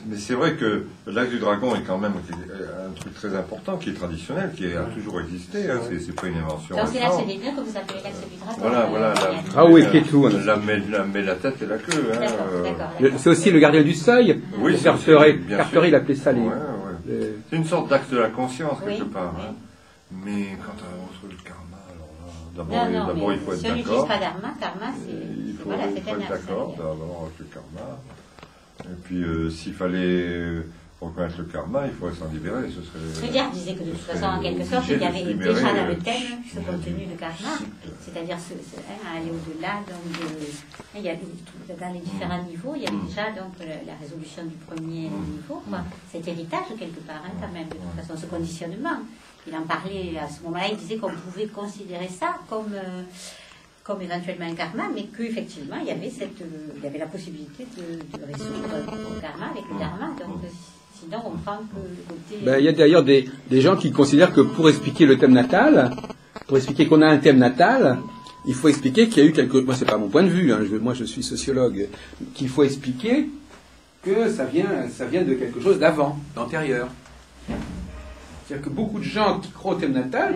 Speaker 4: Mais c'est vrai que l'axe du dragon est quand même un truc très important, qui est traditionnel, qui a toujours existé. Hein, c'est pas une invention.
Speaker 5: Donc c'est l'axe des nœuds que vous appelez l'axe du dragon.
Speaker 4: Voilà.
Speaker 2: Ah oui, qui est tout.
Speaker 4: La tête et la queue. Hein,
Speaker 5: d'accord.
Speaker 2: C'est aussi le gardien du seuil.
Speaker 4: Oui,
Speaker 2: Carteret, il appelait ça les...
Speaker 4: C'est une sorte d'axe de la conscience, quelque part. Hein. Mais quand on retrouve le karma, alors
Speaker 3: Non,
Speaker 4: d'abord il faut être
Speaker 3: si on n'utilise
Speaker 4: d'accord.
Speaker 3: pas karma,
Speaker 4: Il faut
Speaker 3: voilà, c'est
Speaker 4: être
Speaker 3: un
Speaker 4: d'accord d'abord avec le karma. Et puis s'il fallait reconnaître le karma, il faudrait s'en libérer.
Speaker 3: Trudiard disait que de toute façon, en quelque sorte, il y avait déjà dans le thème ce contenu de karma, c'est-à-dire aller au-delà. Il y avait, dans les différents niveaux, il y avait déjà donc, la résolution du premier niveau, quoi. Cet héritage quelque part, quand même, de toute façon, ce conditionnement. Il en parlait à ce moment-là, il disait qu'on pouvait considérer ça comme éventuellement un karma, mais qu'effectivement, il y avait la possibilité de résoudre le karma avec le dharma. Donc, sinon, on prend que le côté...
Speaker 2: Il y a d'ailleurs des gens qui considèrent que pour expliquer le thème natal, pour expliquer qu'on a un thème natal, il faut expliquer qu'il y a eu quelque... Moi, c'est pas mon point de vue, hein, moi je suis sociologue, qu'il faut expliquer que ça vient de quelque chose d'avant, d'antérieur. C'est-à-dire que beaucoup de gens qui croient au thème natal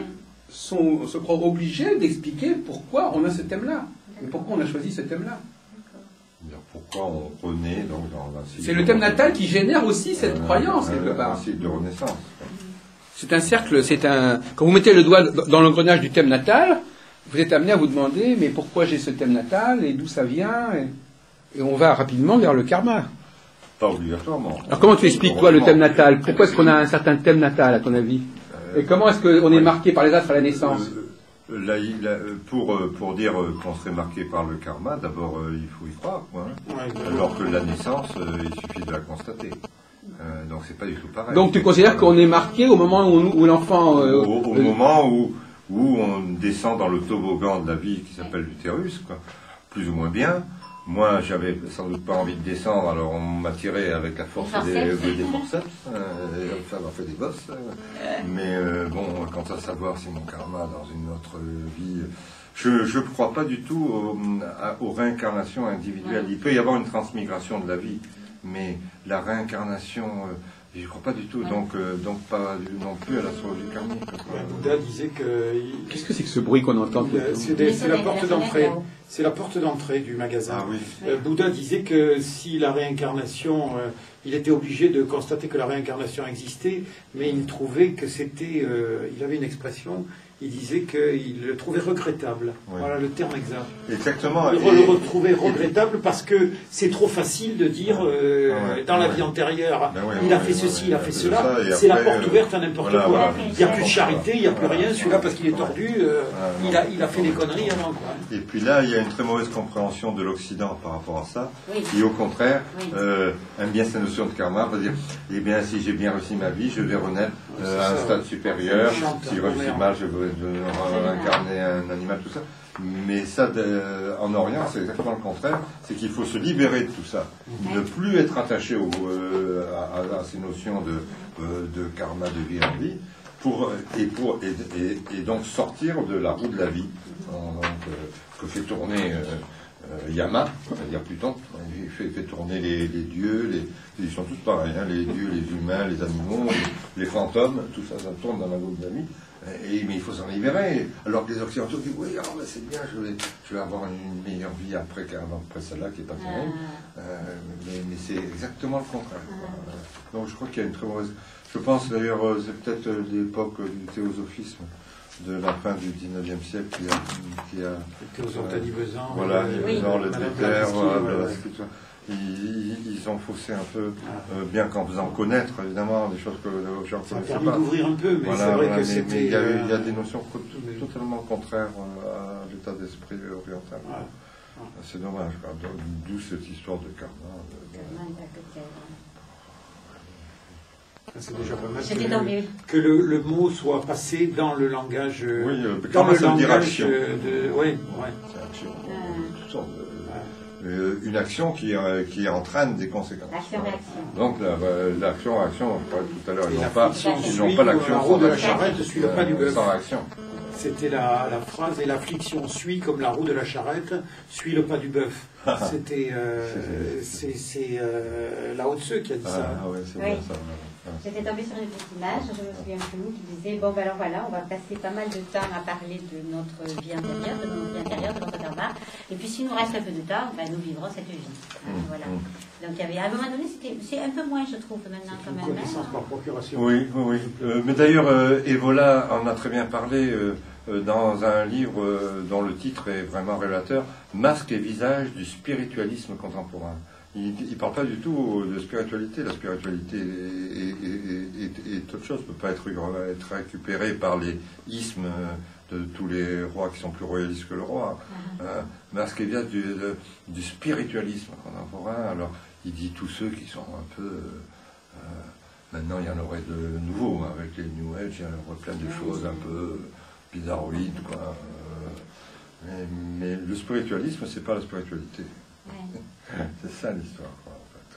Speaker 2: se croient obligés d'expliquer pourquoi on a ce thème-là, et pourquoi on a choisi ce thème-là.
Speaker 4: Pourquoi on renaît donc dans un cycle.
Speaker 2: C'est le thème natal qui génère aussi cette croyance, quelque part.
Speaker 4: Un cycle de renaissance.
Speaker 2: C'est un cercle, quand vous mettez le doigt dans l'engrenage du thème natal, vous êtes amené à vous demander, mais pourquoi j'ai ce thème natal, et d'où ça vient, et on va rapidement vers le karma.
Speaker 4: Pas obligatoirement.
Speaker 2: Alors comment tu expliques, toi, le thème natal? Pourquoi est-ce qu'on a un certain thème natal, à ton avis? Et comment est-ce qu'on est marqué par les astres à la naissance?
Speaker 4: Pour dire qu'on serait marqué par le karma, d'abord il faut y croire, quoi, hein. Alors que la naissance, il suffit de la constater. Donc c'est pas du tout pareil.
Speaker 2: Donc tu considères qu'on est marqué au moment où l'enfant...
Speaker 4: au moment où on descend dans le toboggan de la vie qui s'appelle l'utérus, quoi, plus ou moins bien. Moi, j'avais sans doute pas envie de descendre, alors on m'a tiré avec la force des forceps, ça m'a fait des bosses. Mais bon, quant à savoir si mon karma dans une autre vie, je ne crois pas du tout aux réincarnations individuelles. Il peut y avoir une transmigration de la vie, mais la réincarnation, je ne crois pas du tout, donc pas non plus à l'astrologie karmique.
Speaker 6: Bouddha disait que...
Speaker 2: Qu'est-ce que c'est que ce bruit qu'on entend?
Speaker 6: C'est la porte d'entrée. C'est la porte d'entrée du magasin.
Speaker 4: Ah, oui.
Speaker 6: Bouddha disait que si la réincarnation, il était obligé de constater que la réincarnation existait, mais il trouvait que c'était... il avait une expression, il disait qu'il le trouvait regrettable. Oui. Voilà le terme exact.
Speaker 4: Exactement.
Speaker 6: Il le retrouvait regrettable parce que c'est trop facile de dire dans la vie antérieure, il a fait ceci, il a fait cela. C'est la porte ouverte à n'importe quoi. Il n'y a plus de charité, il n'y a plus rien. Celui-là, parce qu'il est tordu, il a fait des conneries avant. Quoi.
Speaker 4: Et puis là, il y a une très mauvaise compréhension de l'Occident par rapport à ça. Et au contraire, aime bien cette notion de karma, va dire, eh bien, si j'ai bien réussi ma vie, je vais renaître à un stade supérieur. Si je réussis mal, je vais incarner un animal, tout ça. Mais ça, en Orient, c'est exactement le contraire. C'est qu'il faut se libérer de tout ça. Ne plus être attaché à ces notions de karma, de vie en vie, et donc sortir de la roue de la vie. Que fait tourner Yama, c'est-à-dire Pluton. Il fait tourner les dieux, ils sont tous pareils, hein, les dieux, les humains, les animaux, les fantômes, tout ça, ça tourne dans la roue de la vie. Mais il faut s'en libérer. Alors que les Occidentaux disent oui, ben c'est bien, je vais avoir une meilleure vie après celle-là qui n'est pas terrible. Mais c'est exactement le contraire. Donc je crois qu'il y a une très mauvaise. Je pense d'ailleurs, c'est peut-être l'époque du théosophisme de la fin du 19e siècle qui a
Speaker 6: Théosophie Vezan,
Speaker 4: voilà, le déter, ils ont faussé un peu, bien qu'en faisant connaître évidemment des choses que les gens ne connaissaient pas. Ça a permis
Speaker 6: d'ouvrir un peu, mais voilà, c'est vrai que c'était...
Speaker 4: Il y a des notions totalement contraires à l'état d'esprit oriental. C'est dommage, d'où cette histoire de karma.
Speaker 6: C'est déjà pas mal que le mot soit passé dans le langage.
Speaker 4: Oui, dans le langage
Speaker 6: de. Oui,
Speaker 4: c'est action. Toutes sortes une action qui entraîne des conséquences. Donc l'action-réaction, je parlais tout à l'heure, ils n'ont pas l'action
Speaker 6: la roue de la charrette suit le pas du bœuf.
Speaker 4: Sans réaction.
Speaker 6: C'était la phrase, et l'affliction suit comme la roue de la charrette suit le pas du bœuf. C'était c'est Lao Tse qui a dit ça.
Speaker 4: Ah ouais, c'est bien ça.
Speaker 3: J'étais tombée sur une petite image, je me souviens plus, qui disait, bon ben alors voilà, on va passer pas mal de temps à parler de notre vie intérieure, de notre vie intérieure, de notre karma, et puis s'il nous reste un peu de temps, ben, nous vivrons cette vie. Voilà. Donc il y avait, à un moment donné, c'est un peu moins, je trouve, maintenant quand même.
Speaker 6: Connaissance par procuration.
Speaker 4: Oui, oui, oui. Mais d'ailleurs, Evola en a très bien parlé dans un livre dont le titre est vraiment révélateur, Masque et visage du spiritualisme contemporain. Il ne parle pas du tout de spiritualité. La spiritualité est autre chose, ne peut pas être récupérée par les ismes de tous les rois qui sont plus royalistes que le roi. Masque et visage du spiritualisme contemporain. Alors, il dit tous ceux qui sont un peu... maintenant, il y en aurait de nouveaux, avec les New Age, il y en aurait plein de choses un peu bizarroïdes, quoi. Mais le spiritualisme, c'est pas la spiritualité. C'est ça l'histoire, quoi, en fait.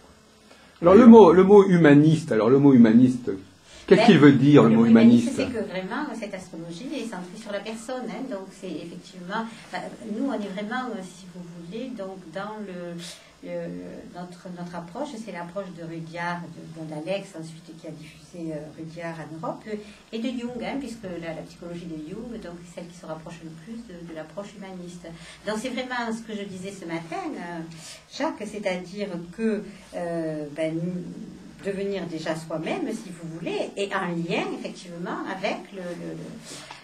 Speaker 2: Alors le mot humaniste, qu'est-ce qu'il veut dire, le mot humaniste?
Speaker 3: C'est que vraiment, cette astrologie est centrée sur la personne. Donc c'est effectivement... nous, on est vraiment, si vous voulez, donc dans notre approche, c'est l'approche de Rudyard, d'Alex, ensuite qui a diffusé Rudyard en Europe, et de Jung, puisque la psychologie de Jung, donc celle qui se rapproche le plus de l'approche humaniste. Donc c'est vraiment ce que je disais ce matin, Jacques, c'est-à-dire que devenir déjà soi-même, si vous voulez, et en lien, effectivement, avec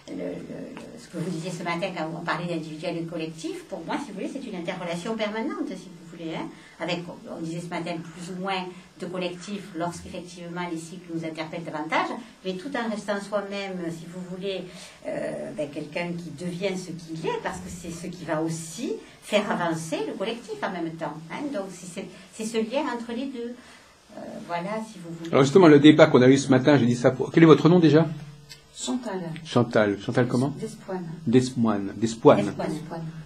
Speaker 3: ce que vous disiez ce matin quand on parlait d'individuel et de collectif. Pour moi, si vous voulez, c'est une interrelation permanente, si vous voulez, avec, on disait ce matin, plus ou moins de collectif lorsqu'effectivement les cycles nous interpellent davantage, mais tout en restant soi-même, si vous voulez, quelqu'un qui devient ce qu'il est, parce que c'est ce qui va aussi faire avancer le collectif en même temps. Donc c'est ce lien entre les deux. Voilà, si vous voulez.
Speaker 2: Alors justement, le débat qu'on a eu ce matin, j'ai dit ça pour... Quel est votre nom déjà?
Speaker 5: Chantal.
Speaker 2: Chantal comment?
Speaker 5: Despoine.
Speaker 2: Despoine.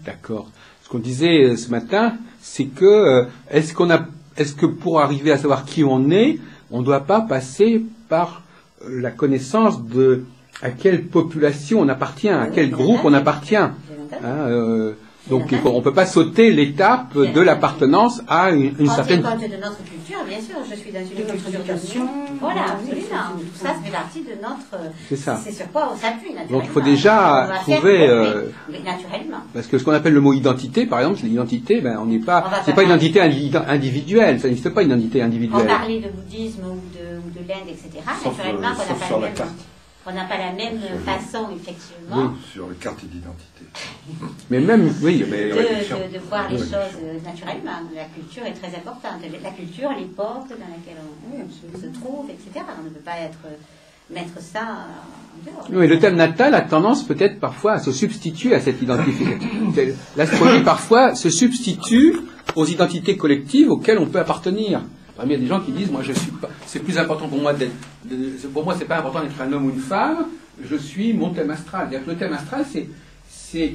Speaker 2: D'accord. Ce qu'on disait ce matin, c'est que est-ce que pour arriver à savoir qui on est, on ne doit pas passer par la connaissance de à quelle population on appartient, à quel groupe on appartient. Donc on ne peut pas sauter l'étape de l'appartenance à une certaine...
Speaker 3: En compte de notre culture, bien sûr, je suis dans une culture. Voilà, absolument. Tout ça fait partie de notre...
Speaker 2: C'est ça.
Speaker 3: C'est sur quoi on s'appuie, naturellement.
Speaker 2: Donc il faut déjà trouver...
Speaker 3: naturellement.
Speaker 2: Parce que ce qu'on appelle le mot identité, par exemple, l'identité, on n'est pas... C'est pas une identité individuelle, ça n'existe pas une identité individuelle.
Speaker 3: On parlait de bouddhisme ou de l'Inde, etc. Naturellement, on n'a pas la même façon, effectivement.
Speaker 4: Oui, sur les cartes d'identité.
Speaker 2: Mais même, oui, mais...
Speaker 3: De voir les choses naturellement. La culture est très importante. La culture, l'époque dans laquelle on se trouve, etc. On ne peut pas mettre ça en dehors.
Speaker 2: Oui, le thème natal a tendance peut-être parfois à se substituer à cette identité. L'astrologie parfois se substitue aux identités collectives auxquelles on peut appartenir. Il y a des gens qui disent, moi je suis pas, c'est plus important pour moi pour moi c'est pas important d'être un homme ou une femme, je suis mon thème astral. C'est-à-dire que le thème astral, c'est,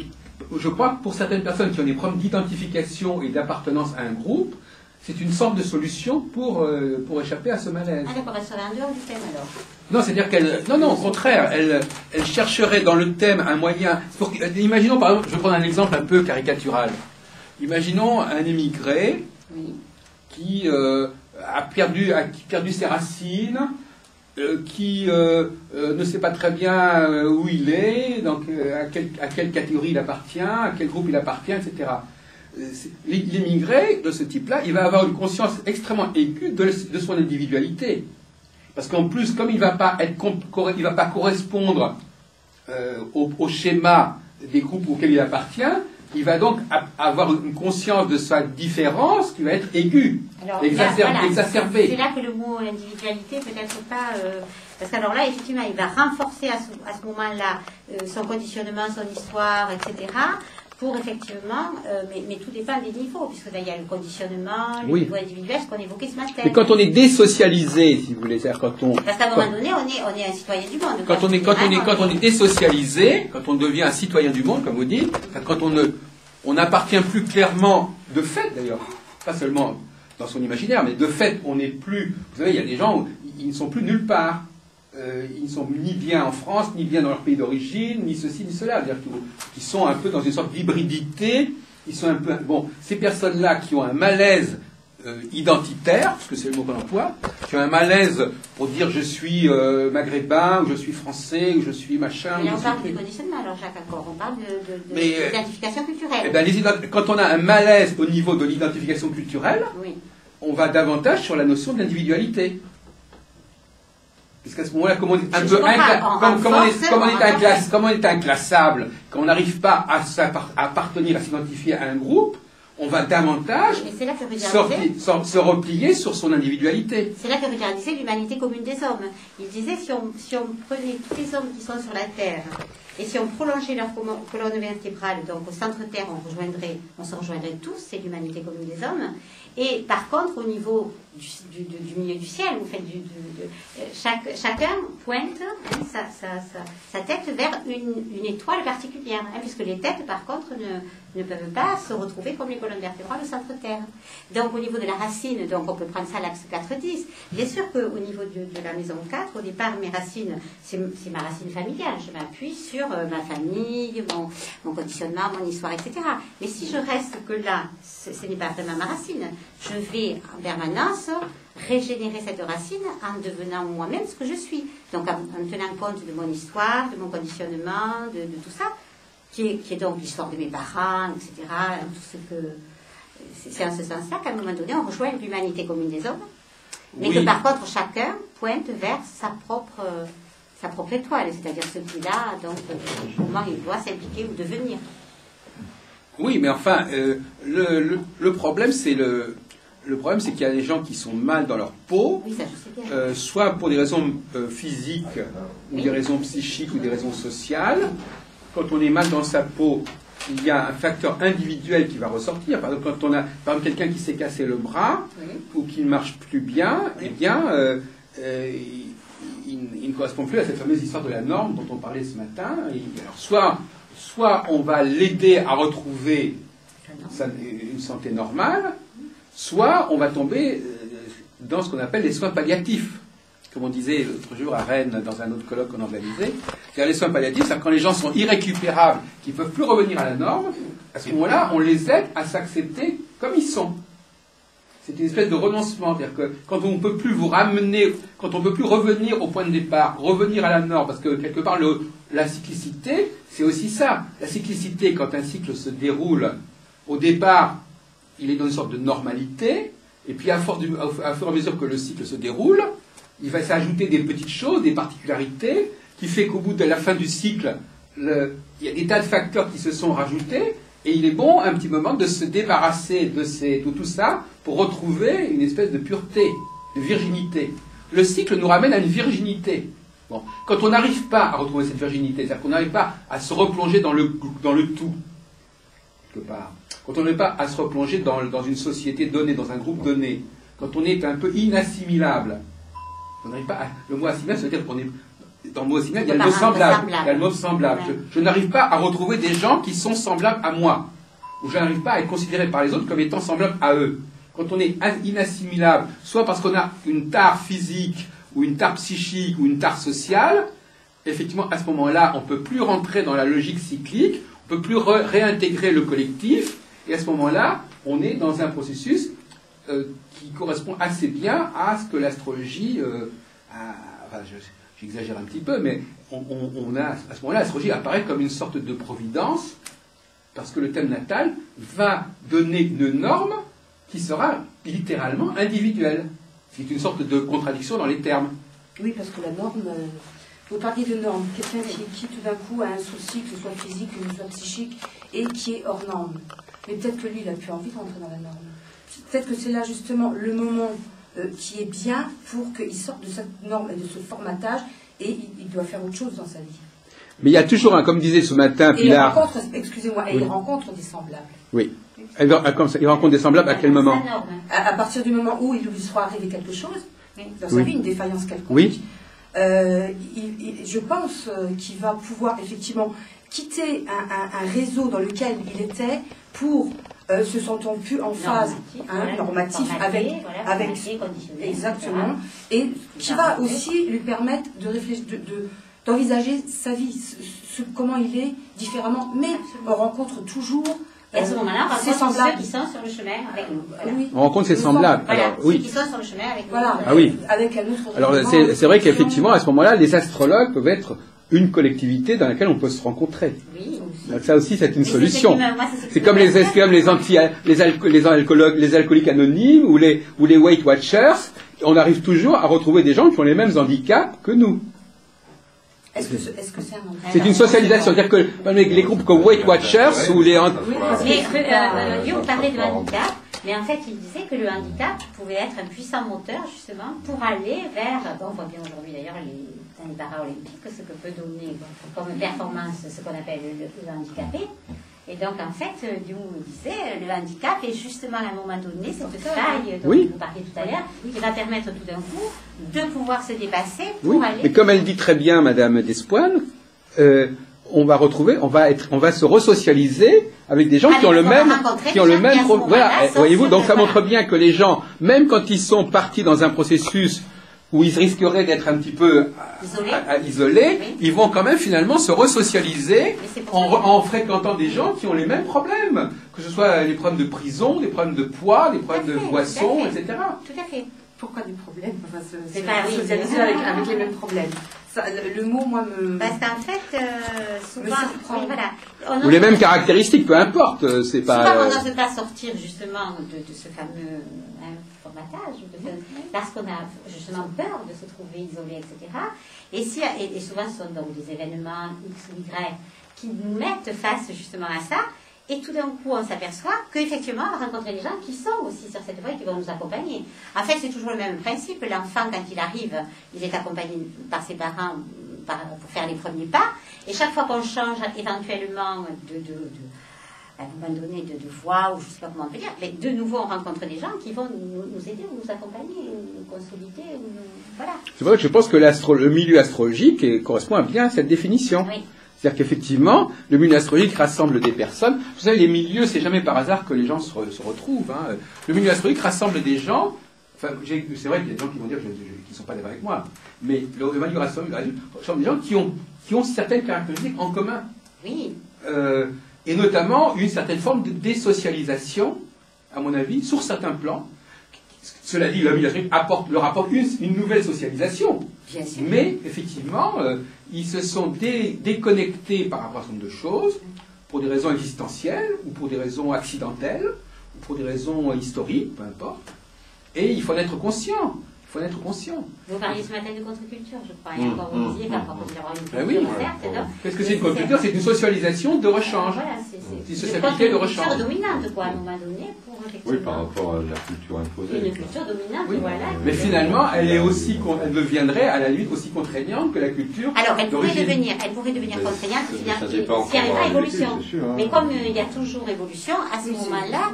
Speaker 2: je crois que pour certaines personnes qui ont des problèmes d'identification et d'appartenance à un groupe, c'est une sorte de solution pour échapper à ce malaise.
Speaker 3: Ah d'accord, elle serait en dehors du thème alors.
Speaker 2: Non, c'est-à-dire qu'elle, non, au contraire, elle chercherait dans le thème un moyen. Imaginons par exemple, je vais prendre un exemple un peu caricatural. Imaginons un émigré qui a perdu ses racines, qui ne sait pas très bien où il est, donc à quelle catégorie il appartient, à quel groupe il appartient, etc. L'immigré de ce type-là, il va avoir une conscience extrêmement aiguë de son individualité. Parce qu'en plus, comme il ne va pas correspondre au schéma des groupes auxquels il appartient, il va donc avoir une conscience de sa différence qui va être aiguë, exacerbée.
Speaker 3: C'est là que le mot individualité peut-être pas... parce qu'alors là, effectivement, il va renforcer à ce moment-là son conditionnement, son histoire, etc., pour effectivement... mais tout dépend des niveaux, puisque là, il y a le conditionnement, le niveau individuel, ce qu'on évoquait ce matin.
Speaker 2: Mais quand on est désocialisé, si vous voulez, c'est-à-dire
Speaker 3: Parce qu'à un moment donné, on est un citoyen du monde.
Speaker 2: Quand on est désocialisé, quand on devient un citoyen du monde, comme vous dites, quand on n'appartient plus clairement, de fait d'ailleurs, pas seulement dans son imaginaire, mais de fait, on n'est plus... Vous savez, il y a des gens, ils ne sont plus nulle part. Ils ne sont ni bien en France, ni bien dans leur pays d'origine, ni ceci, ni cela. C'est-à-dire qu'ils sont un peu dans une sorte d'hybridité. Ils sont un peu... Bon, ces personnes-là qui ont un malaise identitaire, parce que c'est le mot qu'on emploie, qui ont un malaise pour dire je suis maghrébin, ou je suis français, ou je suis machin.
Speaker 3: Mais on parle du conditionnement, alors Jacques, encore. On parle de l'identification culturelle.
Speaker 2: Eh ben, quand on a un malaise au niveau de l'identification culturelle,
Speaker 3: oui.
Speaker 2: On va davantage sur la notion d'individualité. Parce qu'à ce moment-là, comme on est un peu comme on est inclassable, quand on n'arrive pas à appartenir, à s'identifier à un groupe, on va davantage se replier sur son individualité.
Speaker 3: C'est là que Rudhyar disait l'humanité commune des hommes. Il disait si on prenait tous les hommes qui sont sur la Terre et si on prolongeait leur colonne vertébrale, donc au centre Terre, on se rejoindrait tous, c'est l'humanité commune des hommes. Et par contre, au niveau du milieu du ciel, chacun pointe sa tête vers une étoile particulière, puisque les têtes, par contre, ne peuvent pas se retrouver comme les colonnes vertébrales au centre Terre. Donc, au niveau de la racine, donc on peut prendre ça l'axe 4-10. Bien sûr qu'au niveau de la maison 4, au départ, mes racines, c'est ma racine familiale. Je m'appuie sur ma famille, mon conditionnement, mon histoire, etc. Mais si je reste que là, ce n'est pas vraiment ma racine. Je vais en permanence régénérer cette racine en devenant moi-même ce que je suis. Donc en tenant compte de mon histoire, de mon conditionnement, de tout ça, qui est donc l'histoire de mes parents, etc. Tout ce que c'est en ce sens-là qu'à un moment donné, on rejoint l'humanité commune des hommes, mais que par contre chacun pointe vers sa propre étoile, c'est-à-dire ce qu'il a, donc comment il doit s'impliquer ou devenir.
Speaker 2: Oui, mais enfin, le problème, c'est qu'il y a des gens qui sont mal dans leur peau,
Speaker 3: oui, ça, je sais bien.
Speaker 2: Soit pour des raisons physiques, ou des raisons psychiques, ou des raisons sociales. Quand on est mal dans sa peau, il y a un facteur individuel qui va ressortir. Par exemple, quand on a quelqu'un qui s'est cassé le bras, ou qui ne marche plus bien, eh bien, il ne correspond plus à cette fameuse histoire de la norme dont on parlait ce matin. Et alors, soit on va l'aider à retrouver une santé normale, soit on va tomber dans ce qu'on appelle les soins palliatifs. Comme on disait l'autre jour à Rennes, dans un autre colloque qu'on organisait, c'est-à-dire les soins palliatifs, c'est quand les gens sont irrécupérables, qui ne peuvent plus revenir à la norme, à ce moment-là, on les aide à s'accepter comme ils sont. C'est une espèce de renoncement, c'est-à-dire que quand on ne peut plus vous ramener, quand on ne peut plus revenir au point de départ, revenir à la norme, parce que quelque part, la cyclicité, c'est aussi ça. La cyclicité, quand un cycle se déroule, au départ, il est dans une sorte de normalité, et puis à fur et à mesure que le cycle se déroule, il va s'ajouter des petites choses, des particularités, qui fait qu'au bout de la fin du cycle, il y a des tas de facteurs qui se sont rajoutés, et il est bon, un petit moment, de se débarrasser de tout ça pour retrouver une espèce de pureté, de virginité. Le cycle nous ramène à une virginité. Bon. Quand on n'arrive pas à retrouver cette virginité, c'est-à-dire qu'on n'arrive pas à se replonger dans le tout, quelque part, quand on n'arrive pas à se replonger dans une société donnée, dans un groupe donné, quand on est un peu inassimilable, on n'arrive pas le mot assimilable, ça veut dire qu'on est... Dans le mot assimilable, il y a le mot semblable. Il y a le mot semblable. Ouais. Je n'arrive pas à retrouver des gens qui sont semblables à moi. Ou je n'arrive pas à être considéré par les autres comme étant semblable à eux. Quand on est inassimilable, soit parce qu'on a une tare physique, ou une tare psychique, ou une tare sociale, effectivement, à ce moment-là, on ne peut plus rentrer dans la logique cyclique, on ne peut plus réintégrer le collectif, et à ce moment-là, on est dans un processus qui correspond assez bien à ce que l'astrologie j'exagère un petit peu, mais on a, à ce moment-là, l'astrologie apparaît comme une sorte de providence, parce que le thème natal va donner une norme qui sera littéralement individuelle. C'est une sorte de contradiction dans les termes.
Speaker 7: Oui, parce que la norme, vous parliez de norme, quelqu'un qui tout d'un coup a un souci, que ce soit physique, que ce soit psychique, et qui est hors norme. Mais peut-être que lui, il n'a plus envie de rentrer dans la norme. Peut-être que c'est là justement le moment qui est bien pour qu'il sorte de cette norme et de ce formatage, et il doit faire autre chose dans sa vie.
Speaker 2: Mais il y a toujours comme disait ce matin Pilar...
Speaker 7: il rencontre des semblables.
Speaker 2: Oui. Il rencontre des semblables à quel moment?
Speaker 7: À partir du moment où il lui sera arrivé quelque chose, dans sa vie, une défaillance quelconque.
Speaker 2: Oui.
Speaker 7: Je pense qu'il va pouvoir effectivement quitter un réseau dans lequel il était pour... se sentant plus en phase normatif avec exactement, et qui va aussi lui permettre de réfléchir, d'envisager sa vie, comment il est différemment, mais on rencontre toujours
Speaker 3: Et à ce moment-là, on
Speaker 7: c'est
Speaker 3: rencontre
Speaker 7: semblable.
Speaker 3: ceux qui sont sur le chemin avec nous. Voilà.
Speaker 7: Oui.
Speaker 2: On rencontre ses semblables.
Speaker 3: Voilà,
Speaker 2: Alors,
Speaker 3: ceux
Speaker 2: oui.
Speaker 3: qui sont sur le chemin avec nous.
Speaker 7: Voilà.
Speaker 2: Ah oui.
Speaker 7: Avec un autre.
Speaker 2: Alors c'est vrai qu'effectivement, à ce moment-là, les astrologues peuvent être une collectivité dans laquelle on peut se rencontrer.
Speaker 3: Oui.
Speaker 2: Donc ça aussi, c'est une
Speaker 3: Mais c'est
Speaker 2: solution.
Speaker 3: ce qui me- moi, c'est ce qui
Speaker 2: C'est
Speaker 3: me
Speaker 2: comme
Speaker 3: m'intéresse.
Speaker 2: les alcooliques anonymes ou les Weight Watchers. On arrive toujours à retrouver des gens qui ont les mêmes handicaps que nous.
Speaker 7: Est-ce que c'est un handicap?
Speaker 2: C'est une socialisation. C'est-à-dire que les groupes comme Weight Watchers ou les...
Speaker 3: Mais Jung parlait de handicap, mais en fait il disait que le handicap pouvait être un puissant moteur justement pour aller vers, bon, on voit bien aujourd'hui d'ailleurs dans les paralympiques ce que peut donner comme performance ce qu'on appelle le handicapé. Et donc en fait Jung disait le handicap est justement à un moment donné cette faille dont
Speaker 2: Oui.
Speaker 3: vous parliez tout à l'heure qui va permettre tout d'un coup de pouvoir se dépasser pour
Speaker 2: Oui,
Speaker 3: aller...
Speaker 2: mais comme elle dit très bien, Madame Despoines, on va se resocialiser avec des gens qui ont le même, voilà. Voyez-vous, donc ça montre bien que les gens, même quand ils sont partis dans un processus où ils risqueraient d'être un petit peu isolés,
Speaker 3: Oui.
Speaker 2: ils vont quand même finalement se resocialiser
Speaker 3: Mais c'est pour ça
Speaker 2: en fréquentant des gens qui ont les mêmes problèmes, que ce soit les problèmes de prison, les problèmes de poids, les problèmes de boissons,
Speaker 3: tout à fait.
Speaker 2: etc.
Speaker 3: Tout à fait.
Speaker 7: Pourquoi des problèmes? Enfin,
Speaker 3: C'est pas- oui,
Speaker 7: socialiser
Speaker 3: c'est-
Speaker 7: avec les mêmes problèmes. Ça, le mot, moi, me.
Speaker 3: Parce qu'en fait, souvent,
Speaker 7: surprend.
Speaker 3: oui, voilà.
Speaker 2: Ou les mêmes caractéristiques, peu importe, c'est
Speaker 3: Souvent,
Speaker 2: pas...
Speaker 3: on n'ose pas sortir justement de ce fameux formatage, parce qu'on a justement peur de se trouver isolé, etc. Et souvent, ce sont donc des événements X ou Y qui nous mettent face justement à ça. Et tout d'un coup, on s'aperçoit qu'effectivement, on va rencontrer des gens qui sont aussi sur cette voie et qui vont nous accompagner. En fait, c'est toujours le même principe. L'enfant, quand il arrive, il est accompagné par ses parents pour faire les premiers pas. Et chaque fois qu'on change éventuellement à un moment donné de voie, ou je ne sais pas comment on peut dire, mais de nouveau, on rencontre des gens qui vont nous aider, ou nous accompagner, ou nous consolider, ou nous... Voilà.
Speaker 2: C'est vrai que je pense que le milieu astrologique correspond bien à cette définition.
Speaker 3: Oui.
Speaker 2: C'est-à-dire qu'effectivement, le milieu astrologique rassemble des personnes. Vous savez, les milieux, c'est jamais par hasard que les gens se retrouvent. Hein. Le milieu astrologique rassemble des gens. Enfin, c'est vrai qu'il y a des gens qui vont dire qu'ils ne sont pas d'accord avec moi. Mais le milieu astrologique rassemble des gens qui ont certaines caractéristiques en commun.
Speaker 3: Oui.
Speaker 2: Et notamment une certaine forme de désocialisation, à mon avis, sur certains plans. Cela dit, le milieu astrologique leur apporte une nouvelle socialisation.
Speaker 3: Bien sûr.
Speaker 2: Mais, effectivement, ils se sont déconnectés par rapport à un certain nombre de choses, pour des raisons existentielles, ou pour des raisons accidentelles, ou pour des raisons historiques, peu importe. Et il faut en être conscient. Il faut en être conscient.
Speaker 3: Vous parliez ce matin de contre-culture, je crois. Et encore, vous disiez qu'à propos de avoir une
Speaker 2: Ben oui.
Speaker 3: culture, certes, non.
Speaker 2: Qu'est-ce que c'est une contre-culture? C'est une socialisation de rechange.
Speaker 3: Voilà,
Speaker 2: C'est une
Speaker 3: c'est
Speaker 2: sociabilité de
Speaker 3: une
Speaker 2: rechange.
Speaker 3: culture dominante, quoi, à un moment donné, pour effectivement...
Speaker 4: Oui, par rapport à la culture imposée.
Speaker 3: Une culture dominante,
Speaker 2: Oui.
Speaker 3: voilà.
Speaker 2: Mais finalement, elle deviendrait à la limite aussi contraignante que la culture
Speaker 3: Alors, elle pourrait
Speaker 2: d'origine.
Speaker 3: devenir
Speaker 4: Mais
Speaker 3: contraignante
Speaker 4: ça
Speaker 3: s'il y
Speaker 4: dépend
Speaker 3: arrivera
Speaker 4: comment
Speaker 3: évolution.
Speaker 4: c'est sûr, hein.
Speaker 3: Mais comme il y a toujours évolution, à ce moment-là,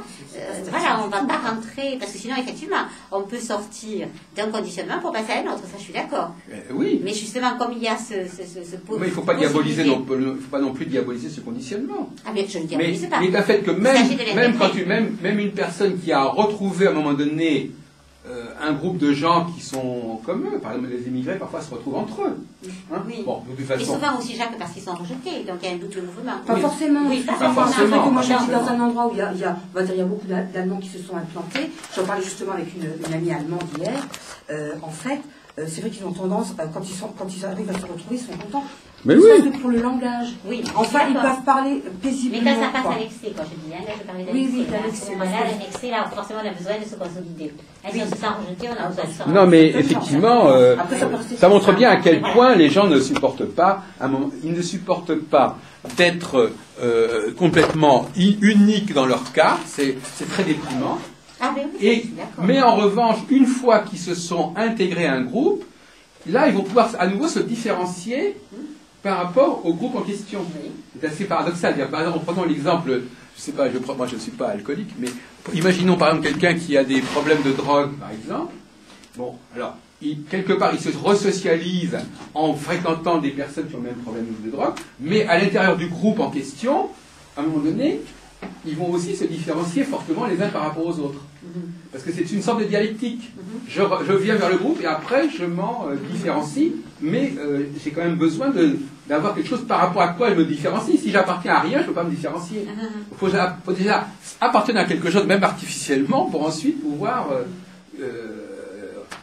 Speaker 3: voilà, on ne va pas rentrer, parce que sinon, effectivement, on peut sortir d'un conditionnement pour passer à un autre, ça je suis d'accord.
Speaker 2: Oui.
Speaker 3: Mais justement, comme il y a ce
Speaker 2: Mais il ne faut pas diaboliser, il faut pas non plus diaboliser ce conditionnement.
Speaker 3: Ah, mais je ne
Speaker 2: Mais
Speaker 3: diabolise pas.
Speaker 2: il est un fait que
Speaker 3: Il s'agit de l'intégrer.
Speaker 2: même une personne qui a retrouvé à un moment donné un groupe de gens qui sont comme eux, par exemple les immigrés parfois se retrouvent entre eux. Hein.
Speaker 3: Oui.
Speaker 2: Bon, de toute
Speaker 3: Et
Speaker 2: façon.
Speaker 3: souvent aussi, Jacques, parce qu'ils sont rejetés, donc il y a un double mouvement.
Speaker 7: Pas forcément.
Speaker 3: Oui, pas
Speaker 2: forcément.
Speaker 7: C'est vrai que moi,
Speaker 2: Pas
Speaker 7: je suis dans un endroit où il y a beaucoup d'Allemands qui se sont implantés. J'en parlais justement avec une amie allemande hier. En fait, c'est vrai qu'ils ont tendance, quand ils arrivent à se retrouver, ils sont contents.
Speaker 2: Mais
Speaker 7: Ne
Speaker 2: oui.
Speaker 7: serait-ce que pour le langage.
Speaker 3: Oui,
Speaker 7: Enfin, ils
Speaker 3: d'accord.
Speaker 7: peuvent parler
Speaker 3: Mais
Speaker 7: paisiblement.
Speaker 3: quand ça passe
Speaker 7: quoi.
Speaker 3: à l'excès, quand je dis, hein, là je parlais
Speaker 7: Oui,
Speaker 3: d'annexé.
Speaker 7: oui,
Speaker 3: Là, à
Speaker 7: d'annexé,
Speaker 3: ce moment-là,
Speaker 7: parce que-
Speaker 3: l'annexé, là, forcément, on a besoin de se consolider. Hein, si on se sent rejeté, on a besoin de se
Speaker 2: Non, mais effectivement,
Speaker 7: Après, ça peut rester
Speaker 2: ça montre bien à quel
Speaker 3: Voilà.
Speaker 2: point les gens ne supportent pas, ils ne supportent pas d'être complètement uniques dans leur cas. C'est très déprimant.
Speaker 3: Ah, mais oui, je
Speaker 2: Et,
Speaker 3: suis d'accord.
Speaker 2: mais en revanche, une fois qu'ils se sont intégrés à un groupe, là, ils vont pouvoir à nouveau se différencier par rapport au groupe en question.
Speaker 3: Oui.
Speaker 2: C'est assez paradoxal. Par exemple, prenons l'exemple, je sais pas, moi je ne suis pas alcoolique, mais imaginons par exemple quelqu'un qui a des problèmes de drogue, par exemple. Bon, alors, quelque part, il se resocialise en fréquentant des personnes qui ont le même problème de drogue, mais à l'intérieur du groupe en question, à un moment donné, ils vont aussi se différencier fortement les uns par rapport aux autres. Parce que c'est une sorte de dialectique. Je viens vers le groupe et après je m'en différencie, mais j'ai quand même besoin d'avoir quelque chose par rapport à quoi elle me différencie. Si j'appartiens à rien, je ne peux pas me différencier. Il faut déjà appartenir à quelque chose, même artificiellement, pour ensuite pouvoir...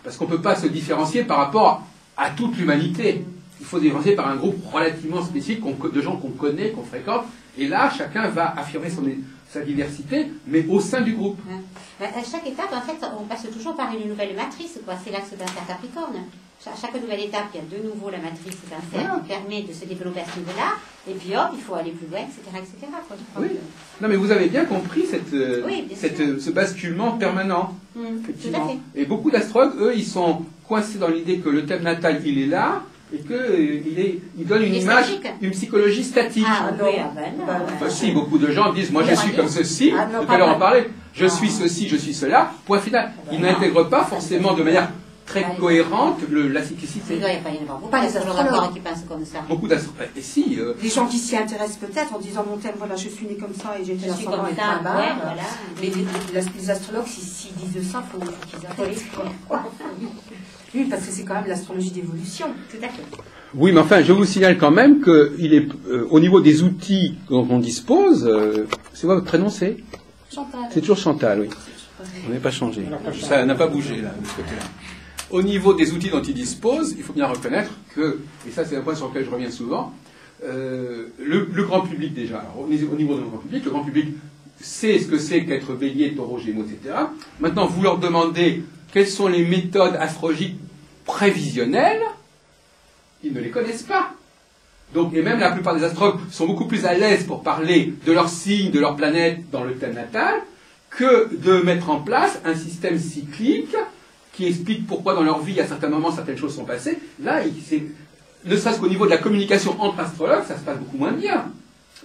Speaker 2: parce qu'on ne peut pas se différencier par rapport à toute l'humanité. Il faut se différencier par un groupe relativement spécifique de gens qu'on connaît, qu'on fréquente, et là, chacun va affirmer sa diversité, mais au sein du groupe.
Speaker 3: À chaque étape, en fait, on passe toujours par une nouvelle matrice, quoi. C'est l'axe d'un cercle Capricorne. Chaque nouvelle étape, il y a de nouveau la matrice d'un cercle qui permet de se développer à ce niveau-là, et puis hop, il faut aller plus loin, etc. etc. quoi.
Speaker 2: Oui. Non, mais vous avez bien compris ce basculement permanent. Effectivement.
Speaker 3: Tout à fait.
Speaker 2: Et beaucoup d'astrologues, eux, ils sont coincés dans l'idée que le thème natal, il est là, et qu'il donne une image, une psychologie statique.
Speaker 3: Ah, oui,
Speaker 2: si, beaucoup de gens disent, moi je suis comme ceci, tout à l'heure on parlait, je suis ceci, je suis cela, point final. Ils n'intègrent pas forcément de manière très cohérente la cyclicité.
Speaker 3: Il doit y avoir beaucoup d'astrologues qui pensent comme ça.
Speaker 2: Beaucoup d'astrologues. Et si.
Speaker 7: Les gens qui s'y intéressent peut-être en disant mon thème, voilà, je suis né comme ça et j'ai été
Speaker 3: comme ça, voilà.
Speaker 7: Mais les astrologues, s'ils disent ça, il faut qu'ils arrêtent. Oui, parce que c'est quand même l'astrologie d'évolution.
Speaker 3: Tout à fait.
Speaker 2: Oui, mais enfin, je vous signale quand même qu'il est, au niveau des outils dont on dispose, c'est quoi votre prénom, c'est
Speaker 5: Chantal.
Speaker 2: C'est toujours Chantal, oui. On n'est pas changé. Ça n'a pas bougé, là, de ce côté-là. Au niveau des outils dont il dispose, il faut bien reconnaître que, et ça c'est un point sur lequel je reviens souvent, le grand public déjà, alors, au niveau du grand public sait ce que c'est qu'être bélier, taureau, gémeaux, etc. Maintenant, vous leur demandez quelles sont les méthodes astrologiques prévisionnelles, ils ne les connaissent pas. Donc, et même la plupart des astrologues sont beaucoup plus à l'aise pour parler de leur signe, de leur planète dans le thème natal, que de mettre en place un système cyclique qui explique pourquoi dans leur vie, à certains moments, certaines choses sont passées. Là, ne serait-ce qu'au niveau de la communication entre astrologues, ça se passe beaucoup moins bien.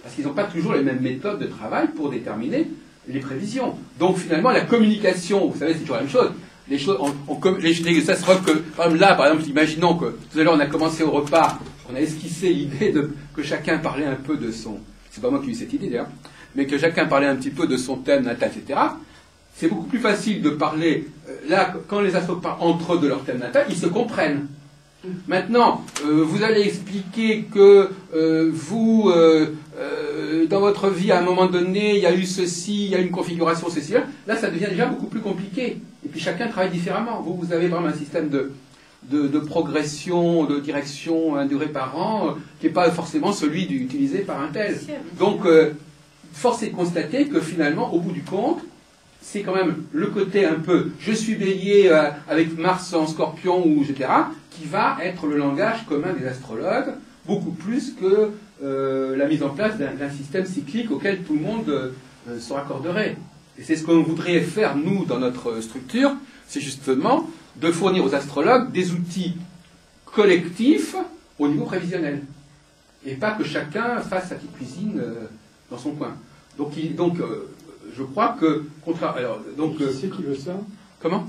Speaker 2: Parce qu'ils n'ont pas toujours les mêmes méthodes de travail pour déterminer les prévisions. Donc finalement, la communication, vous savez, c'est toujours la même chose. Les astrologues, par exemple, imaginons que tout à l'heure, on a commencé au repas, on a esquissé l'idée que chacun parlait un peu de son... C'est pas moi qui ai eu cette idée d'ailleurs, mais que chacun parlait un petit peu de son thème natal, etc. C'est beaucoup plus facile de parler, là, quand les astrologues parlent entre eux de leur thème natal, ils se comprennent. Maintenant, vous allez expliquer que dans votre vie, à un moment donné, il y a eu ceci, il y a eu une configuration, ceci, là, ça devient déjà beaucoup plus compliqué. Et puis chacun travaille différemment. Vous avez vraiment un système de progression, de direction indurée par an, qui n'est pas forcément celui utilisé par un tel. Donc, force est de constater que finalement, au bout du compte, c'est quand même le côté un peu « je suis bélier avec Mars en scorpion » ou etc., qui va être le langage commun des astrologues, beaucoup plus que la mise en place d'un système cyclique auquel tout le monde se raccorderait. Et c'est ce qu'on voudrait faire, nous, dans notre structure, c'est justement de fournir aux astrologues des outils collectifs au niveau prévisionnel. Et pas que chacun fasse sa petite cuisine dans son coin. Donc je crois que...
Speaker 1: Qui c'est qui veut ça ?
Speaker 2: Comment ?